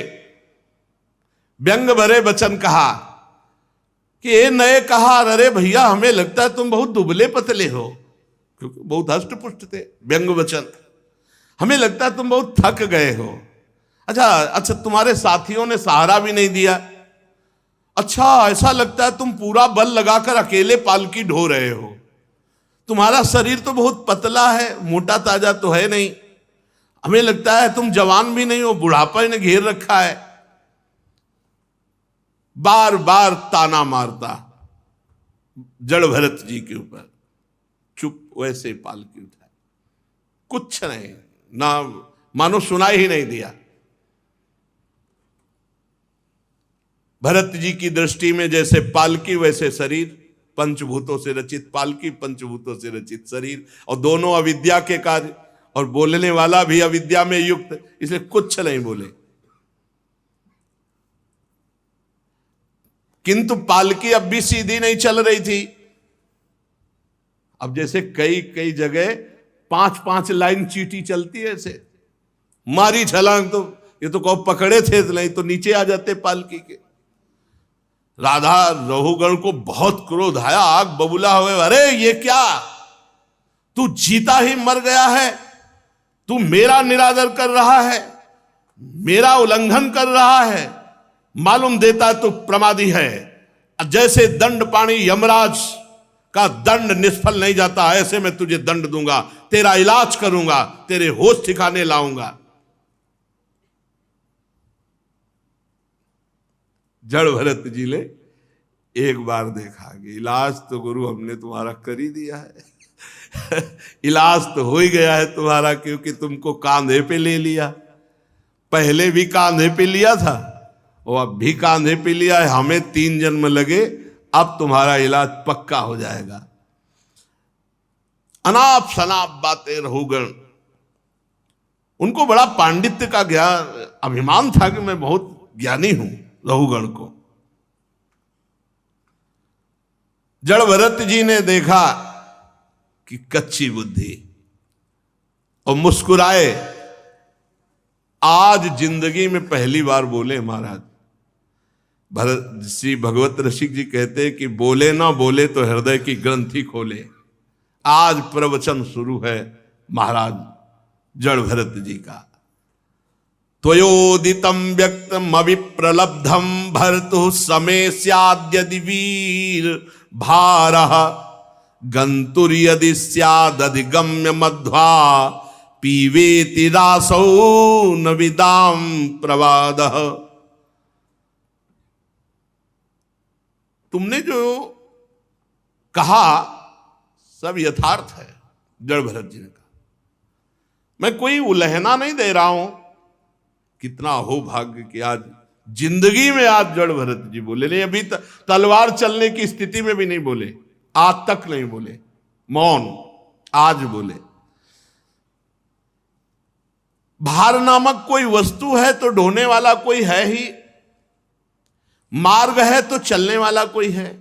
Speaker 1: व्यंग भरे वचन कहा कि ये नए कहा, अरे भैया हमें लगता है तुम बहुत दुबले पतले हो, क्योंकि बहुत हष्ट पुष्ट थे। व्यंग वचन, हमें लगता है तुम बहुत थक गए हो। अच्छा तुम्हारे साथियों ने सहारा भी नहीं दिया। अच्छा ऐसा लगता है तुम पूरा बल लगाकर अकेले पालकी ढो रहे हो। तुम्हारा शरीर तो बहुत पतला है, मोटा ताजा तो है नहीं। हमें लगता है तुम जवान भी नहीं हो, बुढ़ापा ने घेर रखा है। बार बार ताना मारता जड़ भरत जी के ऊपर। चुप वैसे पालकी उठाए, कुछ नहीं, ना मानो सुनाई ही नहीं दिया। भरत जी की दृष्टि में जैसे पालकी वैसे शरीर, पंचभूतों से रचित पालकी, पंचभूतों से रचित शरीर, और दोनों अविद्या के कार्य, और बोलने वाला भी अविद्या में युक्त, इसलिए कुछ नहीं बोले। किंतु पालकी अब भी सीधी नहीं चल रही थी। अब जैसे कई कई जगह 5-5 लाइन चींटी चलती है, ऐसे मारी छलांग तो ये तो कहो पकड़े थे, नहीं तो नीचे आ जाते पालकी के। राधा रघुगण को बहुत क्रोध आया, आग बबूला हुए, अरे ये क्या, तू जीता ही मर गया है, तू मेरा निरादर कर रहा है, मेरा उल्लंघन कर रहा है, मालूम देता है तो प्रमादी है। जैसे दंड पाणी यमराज का दंड निष्फल नहीं जाता, ऐसे मैं तुझे दंड दूंगा, तेरा इलाज करूंगा, तेरे होश ठिकाने लाऊंगा। जड़ भरत जी ने एक बार देखा कि इलाज तो गुरु हमने तुम्हारा कर ही दिया है इलाज तो हो ही गया है तुम्हारा, क्योंकि तुमको कांधे पे ले लिया। पहले भी कांधे पे लिया था और अब भी कांधे पे लिया है। हमें 3 जन्म लगे, अब तुम्हारा इलाज पक्का हो जाएगा। अनाप शनाप बातें रघुगण, उनको बड़ा पांडित्य का ज्ञान, अभिमान था कि मैं बहुत ज्ञानी हूं। रघुगण को जड़ भरत जी ने देखा कि कच्ची बुद्धि, और मुस्कुराए। आज जिंदगी में पहली बार बोले महाराज। भरत श्री भगवत रसिक जी कहते हैं कि बोले ना बोले तो हृदय की ग्रंथि खोले। आज प्रवचन शुरू है महाराज जड़ भरत जी का। त्वयोदितम व्यक्तम अभिप्रलब्धम भर्तु समय स्याद्यदि वीर भारः गंतुर यदि स्यादधिगम्य मध्वा पीवेति रासौ न विदाम प्रवादः। तुमने जो कहा सब यथार्थ है, जड़ भरत जी ने कहा। मैं कोई उलहना नहीं दे रहा हूं। कितना हो भाग्य कि आज जिंदगी में आज जड़ भरत जी बोले नहीं। अभी तलवार चलने की स्थिति में भी नहीं बोले, आज तक नहीं बोले, मौन, आज बोले। भार नामक कोई वस्तु है तो ढोने वाला कोई है ही, मार्ग है तो चलने वाला कोई है।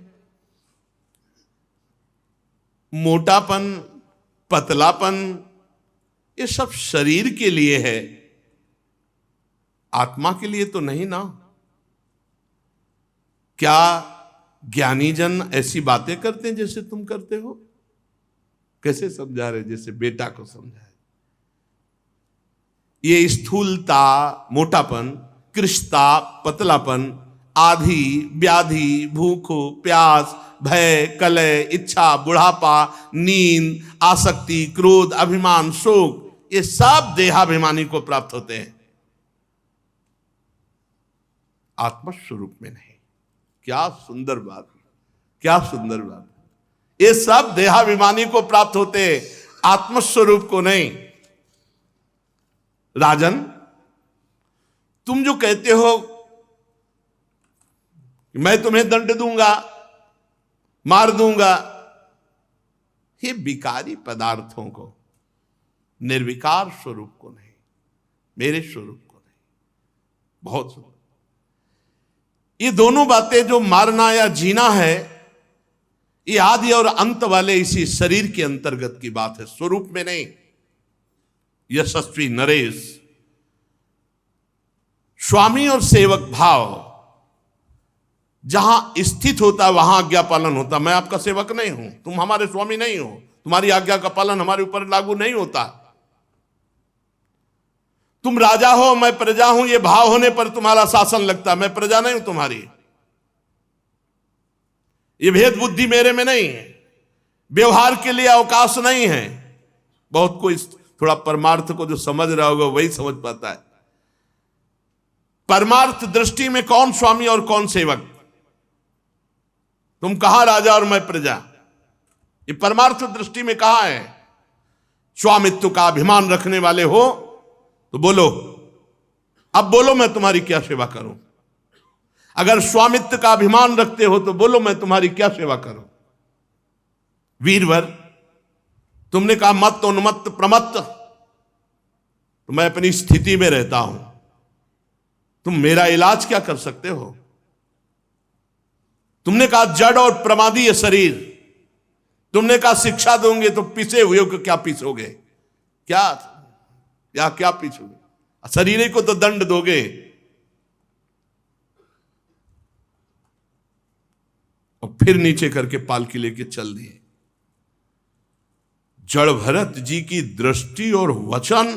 Speaker 1: मोटापन, पतलापन, ये सब शरीर के लिए है। आत्मा के लिए तो नहीं ना। क्या ज्ञानी जन ऐसी बातें करते हैं जैसे तुम करते हो? कैसे समझा रहे? जैसे बेटा को समझाए। ये स्थूलता, मोटापन, कृशता, पतलापन, आधी, व्याधि, भूख, प्यास, भय, कलय, इच्छा, बुढ़ापा, नींद, आसक्ति, क्रोध, अभिमान, शोक, ये सब देहाभिमानी को प्राप्त होते हैं, आत्मस्वरूप में नहीं। क्या सुंदर बात, क्या सुंदर बात। ये सब देहाभिमानी को प्राप्त होते हैं, आत्मस्वरूप को नहीं। राजन, तुम जो कहते हो मैं तुम्हें दंड दूंगा, मार दूंगा, ये विकारी पदार्थों को, निर्विकार स्वरूप को नहीं, मेरे स्वरूप को नहीं। बहुत सुंदर। ये दोनों बातें, जो मारना या जीना है, ये आदि और अंत वाले इसी शरीर के अंतर्गत की बात है, स्वरूप में नहीं। यशस्वी नरेश, स्वामी और सेवक भाव जहां स्थित होता वहां आज्ञा पालन होता। मैं आपका सेवक नहीं हूं, तुम हमारे स्वामी नहीं हो, तुम्हारी आज्ञा का पालन हमारे ऊपर लागू नहीं होता। तुम राजा हो, मैं प्रजा हूं, ये भाव होने पर तुम्हारा शासन लगता। मैं प्रजा नहीं हूं तुम्हारी, ये भेद बुद्धि मेरे में नहीं है, व्यवहार के लिए अवकाश नहीं है। बहुत कोई थोड़ा परमार्थ को जो समझ रहा होगा वही समझ पाता है। परमार्थ दृष्टि में कौन स्वामी और कौन सेवक? तुम कहां राजा और मैं प्रजा? ये परमार्थ दृष्टि में कहां है? स्वामित्व का अभिमान रखने वाले हो तो बोलो, अब बोलो मैं तुम्हारी क्या सेवा करूं। अगर स्वामित्व का अभिमान रखते हो तो बोलो मैं तुम्हारी क्या सेवा करूं। वीरवर, तुमने कहा मत उन्मत्त प्रमत्त, तो मैं अपनी स्थिति में रहता हूं, तुम मेरा इलाज क्या कर सकते हो? तुमने कहा जड़ और प्रमादी ये शरीर, तुमने कहा शिक्षा दोगे तो पिसे हुए को क्या पीसोगे? क्या पीछोगे? शरीर को तो दंड दोगे। और फिर नीचे करके पालकी लेके चल दिए। जड़ भरत जी की दृष्टि और वचन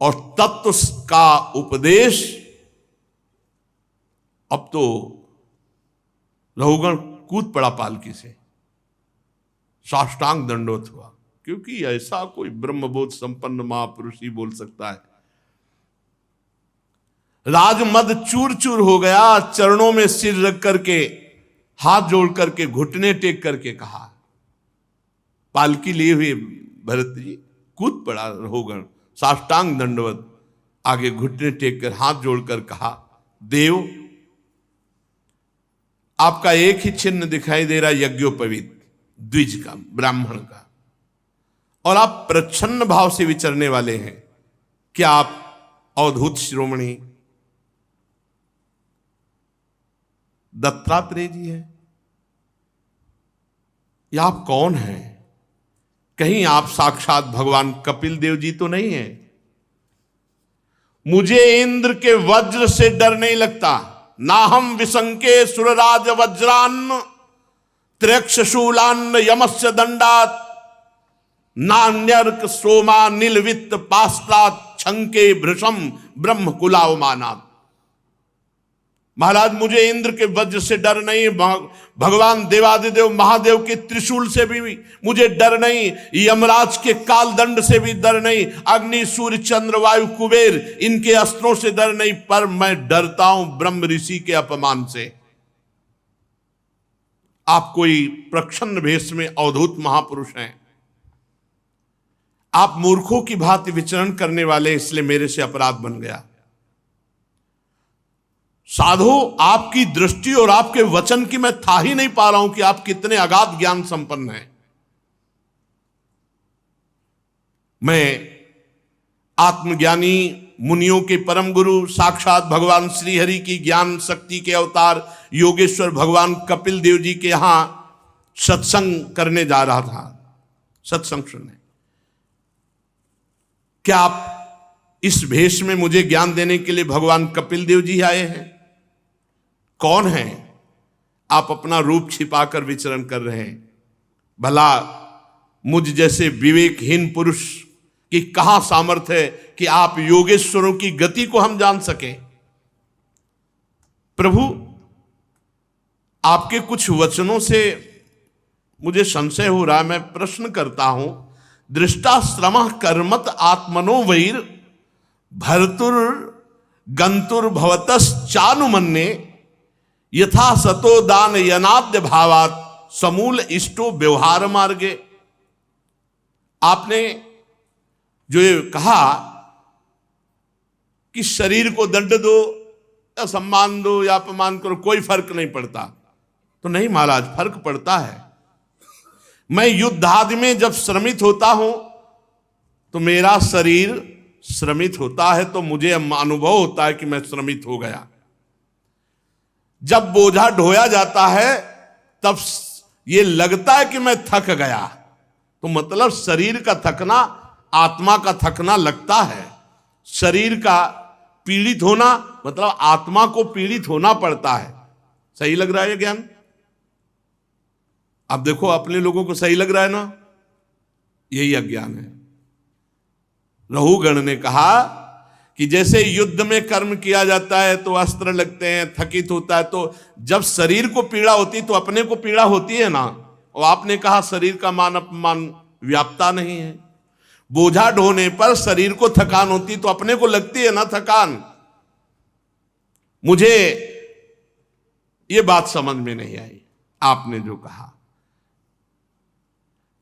Speaker 1: और तत्व का उपदेश, अब तो रहुगण कूद पड़ा पालकी से, साष्टांग दंडवत हुआ। क्योंकि ऐसा कोई ब्रह्मबोध संपन्न महापुरुष ही बोल सकता है। राजमद चूर चूर हो गया, चरणों में सिर रख करके, हाथ जोड़ करके, घुटने टेक करके कहा। पालकी लिए हुए भरत जी कूद पड़ा रहुगण, साष्टांग दंडवत, आगे घुटने टेक कर हाथ जोड़कर कहा, देव आपका एक ही चिन्ह दिखाई दे रहा, यज्ञोपवीत द्विज का, ब्राह्मण का, और आप प्रच्छन्न भाव से विचरने वाले हैं। क्या आप अवधूत शिरोमणि दत्तात्रेय जी हैं? या आप कौन हैं? कहीं आप साक्षात भगवान कपिल देव जी तो नहीं है? मुझे इंद्र के वज्र से डर नहीं लगता, ना हम विशंके सुरराज वज्रान्न त्र्यक्षशूलान्न यमस्य दंडात, नान्यर्क सोमा नीलवित्त पास्त्रात छंके भृशम ब्रह्म कुलावमानात। महाराज, मुझे इंद्र के वज्र से डर नहीं, भगवान देवादिदेव महादेव के त्रिशूल से भी मुझे डर नहीं, यमराज के काल दंड से भी डर नहीं, अग्नि सूर्य चंद्र वायु कुबेर इनके अस्त्रों से डर नहीं, पर मैं डरता हूं ब्रह्म ऋषि के अपमान से। आप कोई प्रच्छन्न भेष में अवधूत महापुरुष हैं, आप मूर्खों की भांति विचरण करने वाले, इसलिए मेरे से अपराध बन गया। साधु, आपकी दृष्टि और आपके वचन की मैं था ही नहीं पा रहा हूं कि आप कितने अगाध ज्ञान संपन्न हैं। मैं आत्मज्ञानी मुनियों के परम गुरु साक्षात भगवान श्री हरि की ज्ञान शक्ति के अवतार योगेश्वर भगवान कपिल देव जी के यहां सत्संग करने जा रहा था, सत्संग सुनने। क्या आप इस भेष में मुझे ज्ञान देने के लिए भगवान कपिल देव जी आए हैं। कौन हैं आप? अपना रूप छिपाकर विचरण कर रहे हैं। भला मुझ जैसे विवेकहीन पुरुष की कहां सामर्थ्य है कि आप योगेश्वरों की गति को हम जान सकें? प्रभु, आपके कुछ वचनों से मुझे संशय हो रहा है। मैं प्रश्न करता हूं। दृष्टाश्रमः कर्मत आत्मनो वैर भर्तुर गंतुर भवतश्चानुमन्ये यथा सतो दान यनाद्य भावात समूल इष्टो व्यवहार मार्गे। आपने जो ये कहा कि शरीर को दंड दो या सम्मान दो या अपमान करो, कोई फर्क नहीं पड़ता, तो नहीं महाराज, फर्क पड़ता है। मैं युद्ध आदि में जब श्रमित होता हूं तो मेरा शरीर श्रमित होता है, तो मुझे अनुभव होता है कि मैं श्रमित हो गया। जब बोझा ढोया जाता है तब ये लगता है कि मैं थक गया, तो मतलब शरीर का थकना आत्मा का थकना लगता है। शरीर का पीड़ित होना मतलब आत्मा को पीड़ित होना पड़ता है। सही लग रहा है ये ज्ञान? अब देखो अपने लोगों को सही लग रहा है ना? यही अज्ञान है। रहुगण ने कहा कि जैसे युद्ध में कर्म किया जाता है तो अस्त्र लगते हैं, थकित होता है, तो जब शरीर को पीड़ा होती तो अपने को पीड़ा होती है ना। और आपने कहा शरीर का मान अपमान व्याप्ता नहीं है। बोझा ढोने पर शरीर को थकान होती तो अपने को लगती है ना थकान। मुझे ये बात समझ में नहीं आई आपने जो कहा।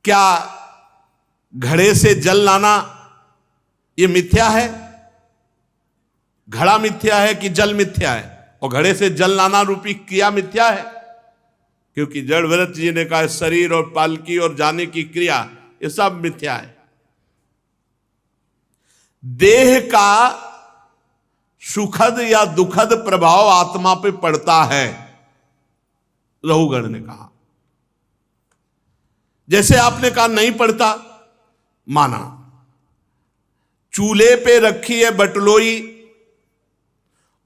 Speaker 1: क्या घड़े से जल लाना ये मिथ्या है? घड़ा मिथ्या है कि जल मिथ्या है? और घड़े से जल लाना रूपी क्रिया मिथ्या है? क्योंकि जड़ भरत जी ने कहा शरीर और पालकी और जाने की क्रिया ये सब मिथ्या है। देह का सुखद या दुखद प्रभाव आत्मा पे पड़ता है, रहुगण ने कहा। जैसे आपने कहा नहीं पड़ता, माना। चूल्हे पे रखी है बटलोई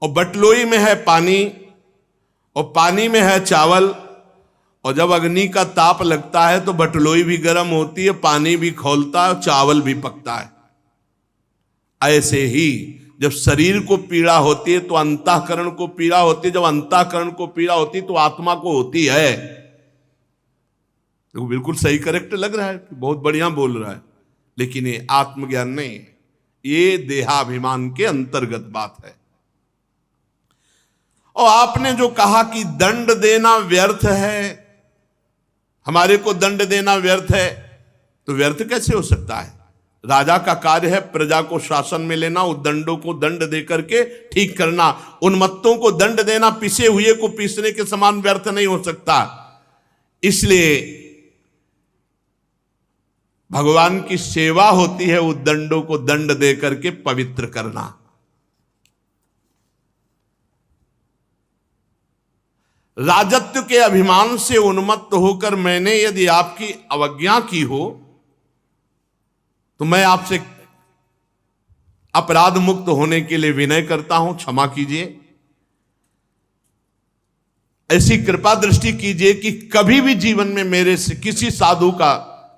Speaker 1: और बटलोई में है पानी और पानी में है चावल, और जब अग्नि का ताप लगता है तो बटलोई भी गर्म होती है, पानी भी खौलता है और चावल भी पकता है। ऐसे ही जब शरीर को पीड़ा होती है तो अंतःकरण को पीड़ा होती है, जब अंतःकरण को पीड़ा होती है तो आत्मा को होती है। तो बिल्कुल सही करेक्ट लग रहा है, बहुत बढ़िया बोल रहा है, लेकिन ये आत्मज्ञान नहीं है, ये देहाभिमान के अंतर्गत बात है। और आपने जो कहा कि दंड देना व्यर्थ है, हमारे को दंड देना व्यर्थ है, तो व्यर्थ कैसे हो सकता है? राजा का कार्य है प्रजा को शासन में लेना, उस दंडों को दंड दे करके ठीक करना। उन्मत्तों को दंड देना पिसे हुए को पीसने के समान व्यर्थ नहीं हो सकता। इसलिए भगवान की सेवा होती है उस दंडों को दंड दे करके पवित्र करना। राजत्व के अभिमान से उन्मत्त होकर मैंने यदि आपकी अवज्ञा की हो तो मैं आपसे अपराध मुक्त होने के लिए विनय करता हूं, क्षमा कीजिए। ऐसी कृपा दृष्टि कीजिए कि कभी भी जीवन में मेरे से किसी साधु का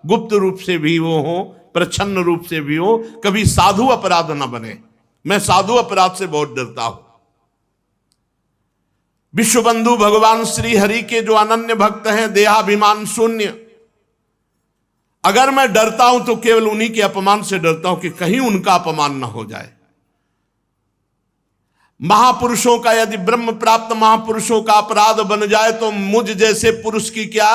Speaker 1: गुप्त रूप से भी वो हो, प्रच्छन्न रूप से भी हो, कभी साधु अपराध न बने। मैं साधु अपराध से बहुत डरता हूं। विश्वबंधु भगवान श्री हरि के जो अनन्य भक्त हैं, देहाभिमान शून्य, अगर मैं डरता हूं तो केवल उन्हीं के अपमान से डरता हूं कि कहीं उनका अपमान ना हो जाए। महापुरुषों का, यदि ब्रह्म प्राप्त महापुरुषों का अपराध बन जाए तो मुझ जैसे पुरुष की क्या,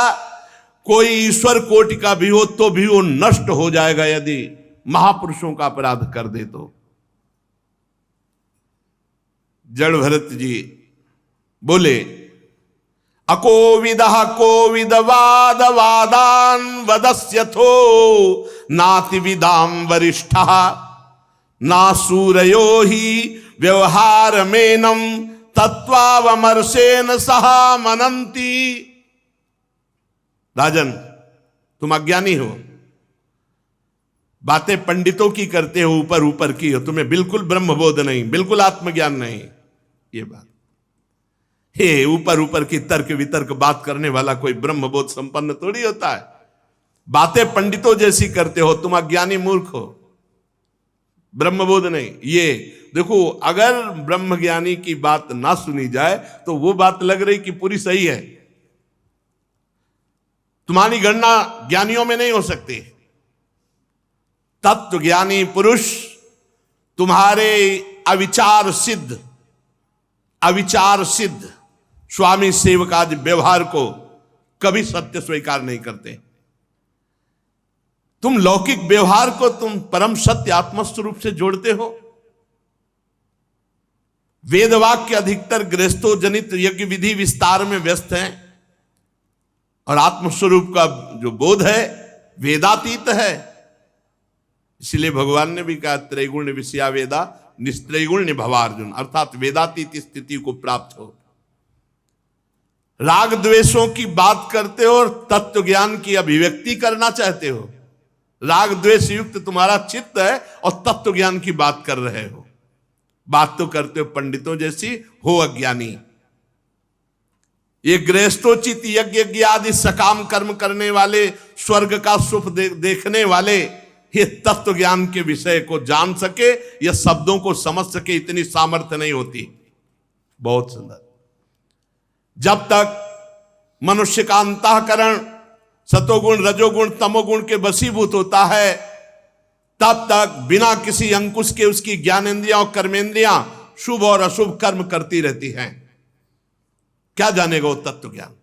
Speaker 1: कोई ईश्वर कोटि का भी हो तो भी वो नष्ट हो जाएगा यदि महापुरुषों का अपराध कर दे तो। जड़ भरत जी बोले अकोविदः कोविदवाद वादान वदस्यथो नाति विदाम वरिष्ठः ना सूरयो ही व्यवहार मेनम तत्वावमर्शेन सह मनंती। राजन, तुम अज्ञानी हो। बातें पंडितों की करते हो, ऊपर ऊपर की हो, तुम्हें बिल्कुल ब्रह्मबोध नहीं, बिल्कुल आत्मज्ञान नहीं। ये बात हे, ऊपर ऊपर की तर्क वितर्क बात करने वाला कोई ब्रह्मबोध संपन्न थोड़ी होता है। बातें पंडितों जैसी करते हो, तुम अज्ञानी मूर्ख हो, ब्रह्मबोध नहीं। ये देखो, अगर ब्रह्मज्ञानी की बात ना सुनी जाए तो वो बात लग रही कि पूरी सही है। तुम्हारी गणना ज्ञानियों में नहीं हो सकती। तत्व ज्ञानी पुरुष तुम्हारे अविचार सिद्ध स्वामी सेवकादि व्यवहार को कभी सत्य स्वीकार नहीं करते। तुम लौकिक व्यवहार को तुम परम सत्य आत्मस्वरूप से जोड़ते हो। वेदवाक्य अधिकतर गृहस्थो जनित यज्ञ विधि विस्तार में व्यस्त हैं, और आत्मस्वरूप का जो बोध है वेदातीत है। इसलिए भगवान ने भी कहा, त्रैगुण्य विषया वेदा निस्त्रैगुण्य भवार्जुन, अर्थात वेदातीत स्थिति को प्राप्त हो। राग द्वेषों की बात करते हो और तत्व ज्ञान की अभिव्यक्ति करना चाहते हो। राग द्वेष युक्त तुम्हारा चित्त है और तत्व ज्ञान की बात कर रहे हो। बात तो करते हो पंडितों जैसी, हो अज्ञानी। ये गृहस्थोचित यज्ञ आदि सकाम कर्म करने वाले, स्वर्ग का सुख देखने वाले, ये तत्व ज्ञान के विषय को जान सके या शब्दों को समझ सके, इतनी सामर्थ्य नहीं होती। बहुत सुंदर। जब तक मनुष्य का अंतःकरण सतोगुण रजोगुण तमोगुण के वशीभूत होता है, तब तक बिना किसी अंकुश के उसकी ज्ञानेंद्रियां और कर्मेंद्रियां शुभ और अशुभ कर्म करती रहती हैं। क्या जानेगा वो तत्व ज्ञान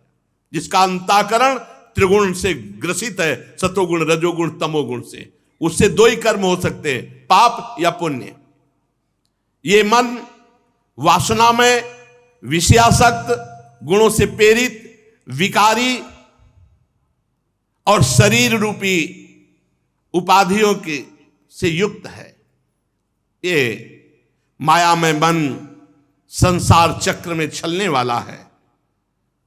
Speaker 1: जिसका अंतःकरण त्रिगुण से ग्रसित है, सतोगुण रजोगुण तमोगुण से। उससे दो ही कर्म हो सकते हैं, पाप या पुण्य। ये मन वासना में विषयासक्त, गुणों से प्रेरित, विकारी और शरीर रूपी उपाधियों के से युक्त है। ये माया में मन संसार चक्र में चलने वाला है।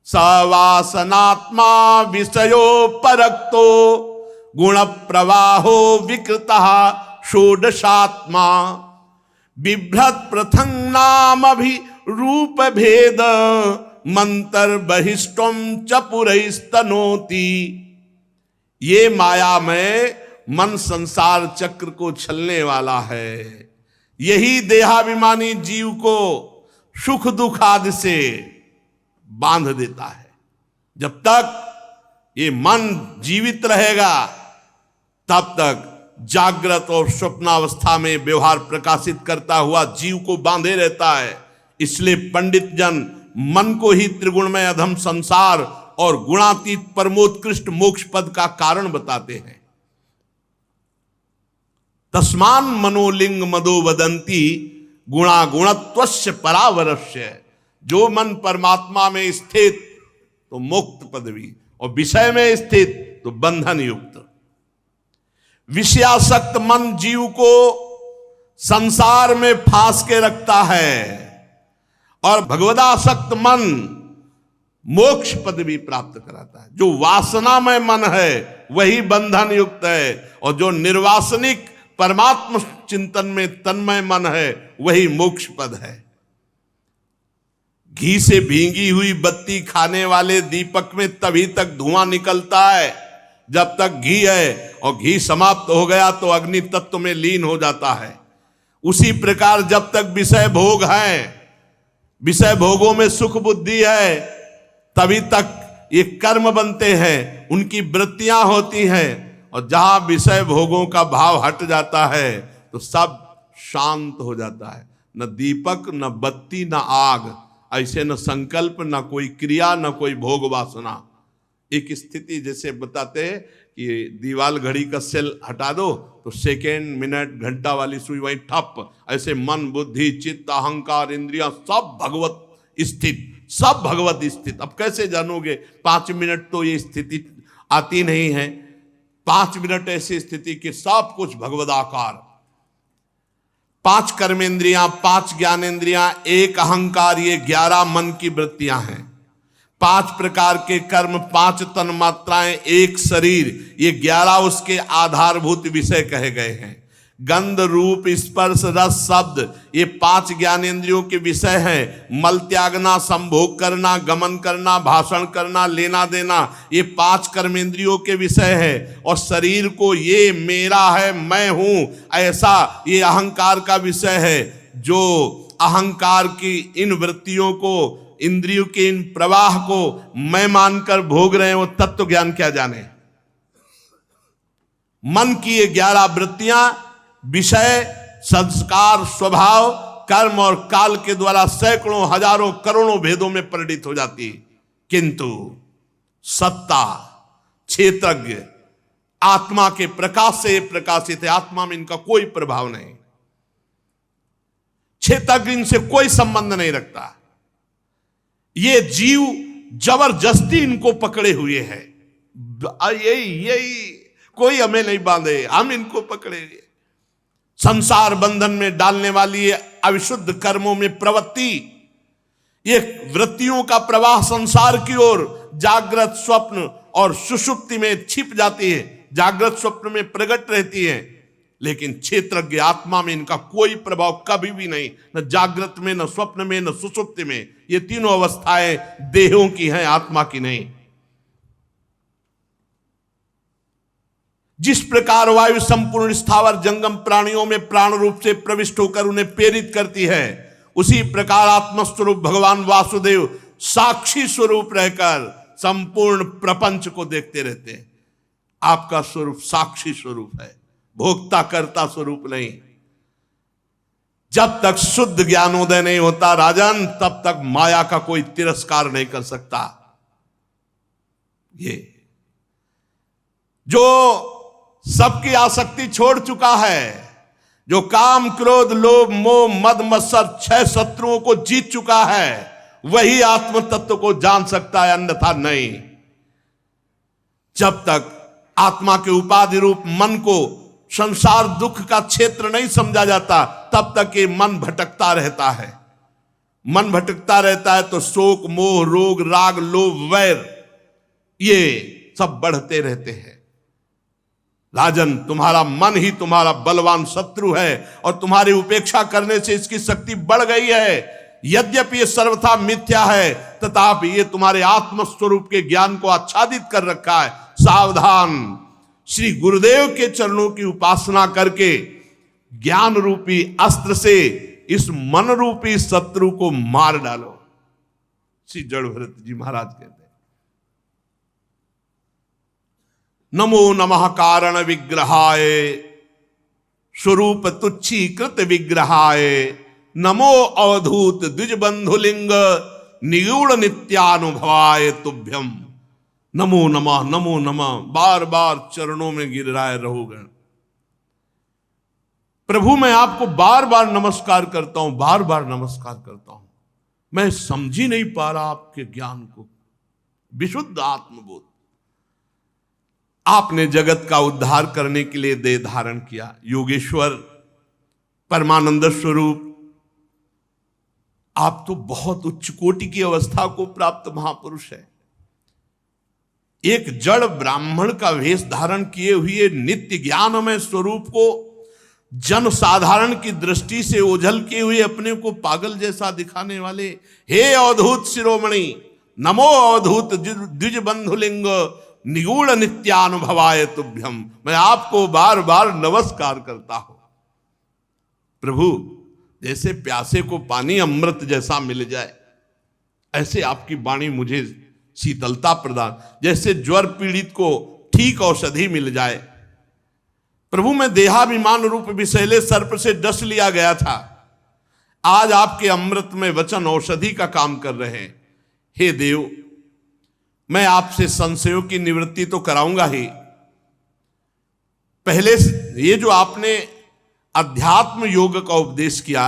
Speaker 1: सवासनात्मा विषयो परक्तो गुण प्रवाहो विकृतः षोडशात्मा बिभ्रत प्रथंग नाम अभि रूप भेद मंतर बहिष्टम चपुरस्तनोति। ये माया में मन संसार चक्र को छलने वाला है। यही देहाभिमानी जीव को सुख दुख आदि से बांध देता है। जब तक ये मन जीवित रहेगा तब तक जागृत और स्वप्नावस्था में व्यवहार प्रकाशित करता हुआ जीव को बांधे रहता है। इसलिए पंडित जन मन को ही त्रिगुणमय अधम संसार और गुणातीत परमोत्कृष्ट मोक्ष पद का कारण बताते हैं। तस्मान मनोलिंग मदो वदंती गुणा गुणत्वस्य परावरस्य। जो मन परमात्मा में स्थित तो मुक्त पदवी, और विषय में स्थित तो बंधन युक्त। विषयासक्त मन जीव को संसार में फांस के रखता है, और भगवदासक्त मन मोक्ष पदवी प्राप्त कराता है। जो वासनामय मन है वही बंधन युक्त है, और जो निर्वासनिक परमात्म चिंतन में तन्मय मन है वही मोक्ष पद है। घी से भींगी हुई बत्ती खाने वाले दीपक में तभी तक धुआं निकलता है जब तक घी है, और घी समाप्त हो गया तो अग्नि तत्व में लीन हो जाता है। उसी प्रकार जब तक विषय भोग है, विषय भोगों में सुख बुद्धि है, तभी तक ये कर्म बनते हैं, उनकी वृत्तियां होती हैं। और जहां विषय भोगों का भाव हट जाता है तो सब शांत हो जाता है। न दीपक, न बत्ती, न आग, ऐसे न संकल्प, न कोई क्रिया, न कोई भोग वासना। एक स्थिति जैसे बताते हैं कि दीवाल घड़ी का सेल हटा दो तो सेकेंड मिनट घंटा वाली सुई वहीं ठप। ऐसे मन बुद्धि चित्त अहंकार इंद्रियां सब भगवत स्थित, सब भगवत स्थित। अब कैसे जानोगे? 5 मिनट तो ये स्थिति आती नहीं है। 5 मिनट ऐसी स्थिति कि सब कुछ भगवदाकार। 5 कर्मेंद्रियां, 5 ज्ञानेंद्रियां, 1 अहंकार, ये 11 मन की वृत्तियां हैं। 5 प्रकार के कर्म, 5 तन मात्राएं, एक शरीर, ये 11 उसके आधारभूत विषय कहे गए हैं। गंध, रूप, स्पर्श, रस, शब्द, ये 5 ज्ञानेंद्रियों के विषय हैं। मल त्यागना, संभोग करना, गमन करना, भाषण करना, लेना देना, ये 5 कर्मेंद्रियों के विषय है। और शरीर को ये मेरा है, मैं हूं, ऐसा ये अहंकार का विषय है। जो अहंकार की इन वृत्तियों को, इंद्रियों के इन प्रवाह को मैं मानकर भोग रहे हैं, वो तत्व ज्ञान क्या जाने। मन की ये 11 वृत्तियां विषय, संस्कार, स्वभाव, कर्म और काल के द्वारा सैकड़ों, हजारों, करोड़ों भेदों में परिणित हो जाती है। किंतु सत्ता, क्षेत्रज्ञ, आत्मा के प्रकाश से प्रकाशित है। आत्मा में इनका कोई प्रभाव नहीं, क्षेत्रज्ञ इनसे कोई संबंध नहीं रखता। ये जीव जबरदस्ती इनको पकड़े हुए है। यही कोई हमें नहीं बांधे, हम इनको पकड़े हुए। संसार बंधन में डालने वाली अविशुद्ध कर्मों में प्रवृत्ति, ये वृत्तियों का प्रवाह संसार की ओर जागृत, स्वप्न और सुषुप्ति में छिप जाती है, जागृत स्वप्न में प्रकट रहती है। लेकिन क्षेत्रज्ञ आत्मा में इनका कोई प्रभाव कभी भी नहीं, न जागृत में, न स्वप्न में, न सुषुप्ति में। ये तीनों अवस्थाएं देहों की हैं, आत्मा की नहीं। जिस प्रकार वायु संपूर्ण स्थावर जंगम प्राणियों में प्राण रूप से प्रविष्ट होकर उन्हें प्रेरित करती है, उसी प्रकार आत्मस्वरूप भगवान वासुदेव साक्षी स्वरूप रहकर संपूर्ण प्रपंच को देखते रहते हैं। आपका स्वरूप साक्षी स्वरूप है, भोक्ता करता स्वरूप नहीं। जब तक शुद्ध ज्ञानोदय नहीं होता राजन, तब तक माया का कोई तिरस्कार नहीं कर सकता। ये जो सबकी आसक्ति छोड़ चुका है, जो काम, क्रोध, लोभ, मोह, मद, मत्सर 6 शत्रुओं को जीत चुका है, वही आत्म तत्व को जान सकता है, अन्यथा नहीं। जब तक आत्मा के उपाधि रूप मन को संसार दुख का क्षेत्र नहीं समझा जाता, तब तक ये मन भटकता रहता है। मन भटकता रहता है तो शोक, मोह, रोग, राग, लोभ, वैर, ये सब बढ़ते रहते हैं। राजन, तुम्हारा मन ही तुम्हारा बलवान शत्रु है और तुम्हारी उपेक्षा करने से इसकी शक्ति बढ़ गई है। यद्यपि ये सर्वथा मिथ्या है, तथापि ये तुम्हारे आत्मस्वरूप के ज्ञान को आच्छादित कर रखा है। सावधान, श्री गुरुदेव के चरणों की उपासना करके ज्ञान रूपी अस्त्र से इस मन रूपी शत्रु को मार डालो। श्री जड़भरत जी महाराज कहते हैं, नमो नमः कारण विग्रहाय स्वरूप तुच्छीकृत विग्रहाय, नमो अवधूत द्विजबंधुलिंग निगूढ़ नित्यानुभवाय तुभ्यम। नमो नमः, नमो नमः, बार बार चरणों में गिर रहा रहोगे। प्रभु मैं आपको बार बार नमस्कार करता हूं, बार बार नमस्कार करता हूं। मैं समझ ही नहीं पा रहा आपके ज्ञान को। विशुद्ध आत्मबोध आपने जगत का उद्धार करने के लिए देह धारण किया। योगेश्वर परमानंद स्वरूप, आप तो बहुत उच्च कोटि की अवस्था को प्राप्त महापुरुष है। एक जड़ ब्राह्मण का वेश धारण किए हुए नित्य ज्ञानमय स्वरूप को जन साधारण की दृष्टि से ओझल किए हुए अपने को पागल जैसा दिखाने वाले, हे अवधूत शिरोमणि, नमो अवधूत द्विजबंधुलिंग निगूढ़ नित्यानुभवाय तुभ्यम। मैं आपको बार बार नमस्कार करता हूं। प्रभु, जैसे प्यासे को पानी अमृत जैसा मिल जाए, ऐसे आपकी वाणी मुझे शीतलता प्रदान, जैसे ज्वर पीड़ित को ठीक औषधि मिल जाए। प्रभु, मैं देहाभिमान रूप विषैले सर्प से डस लिया गया था, आज आपके अमृत में वचन औषधि का काम कर रहे हैं। हे देव, मैं आपसे संशयों की निवृत्ति तो कराऊंगा ही, पहले ये जो आपने अध्यात्म योग का उपदेश किया,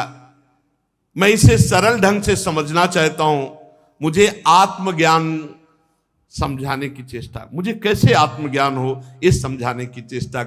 Speaker 1: मैं इसे सरल ढंग से समझना चाहता हूं। मुझे आत्मज्ञान समझाने की चेष्टा, मुझे कैसे आत्मज्ञान हो, इस समझाने की चेष्टा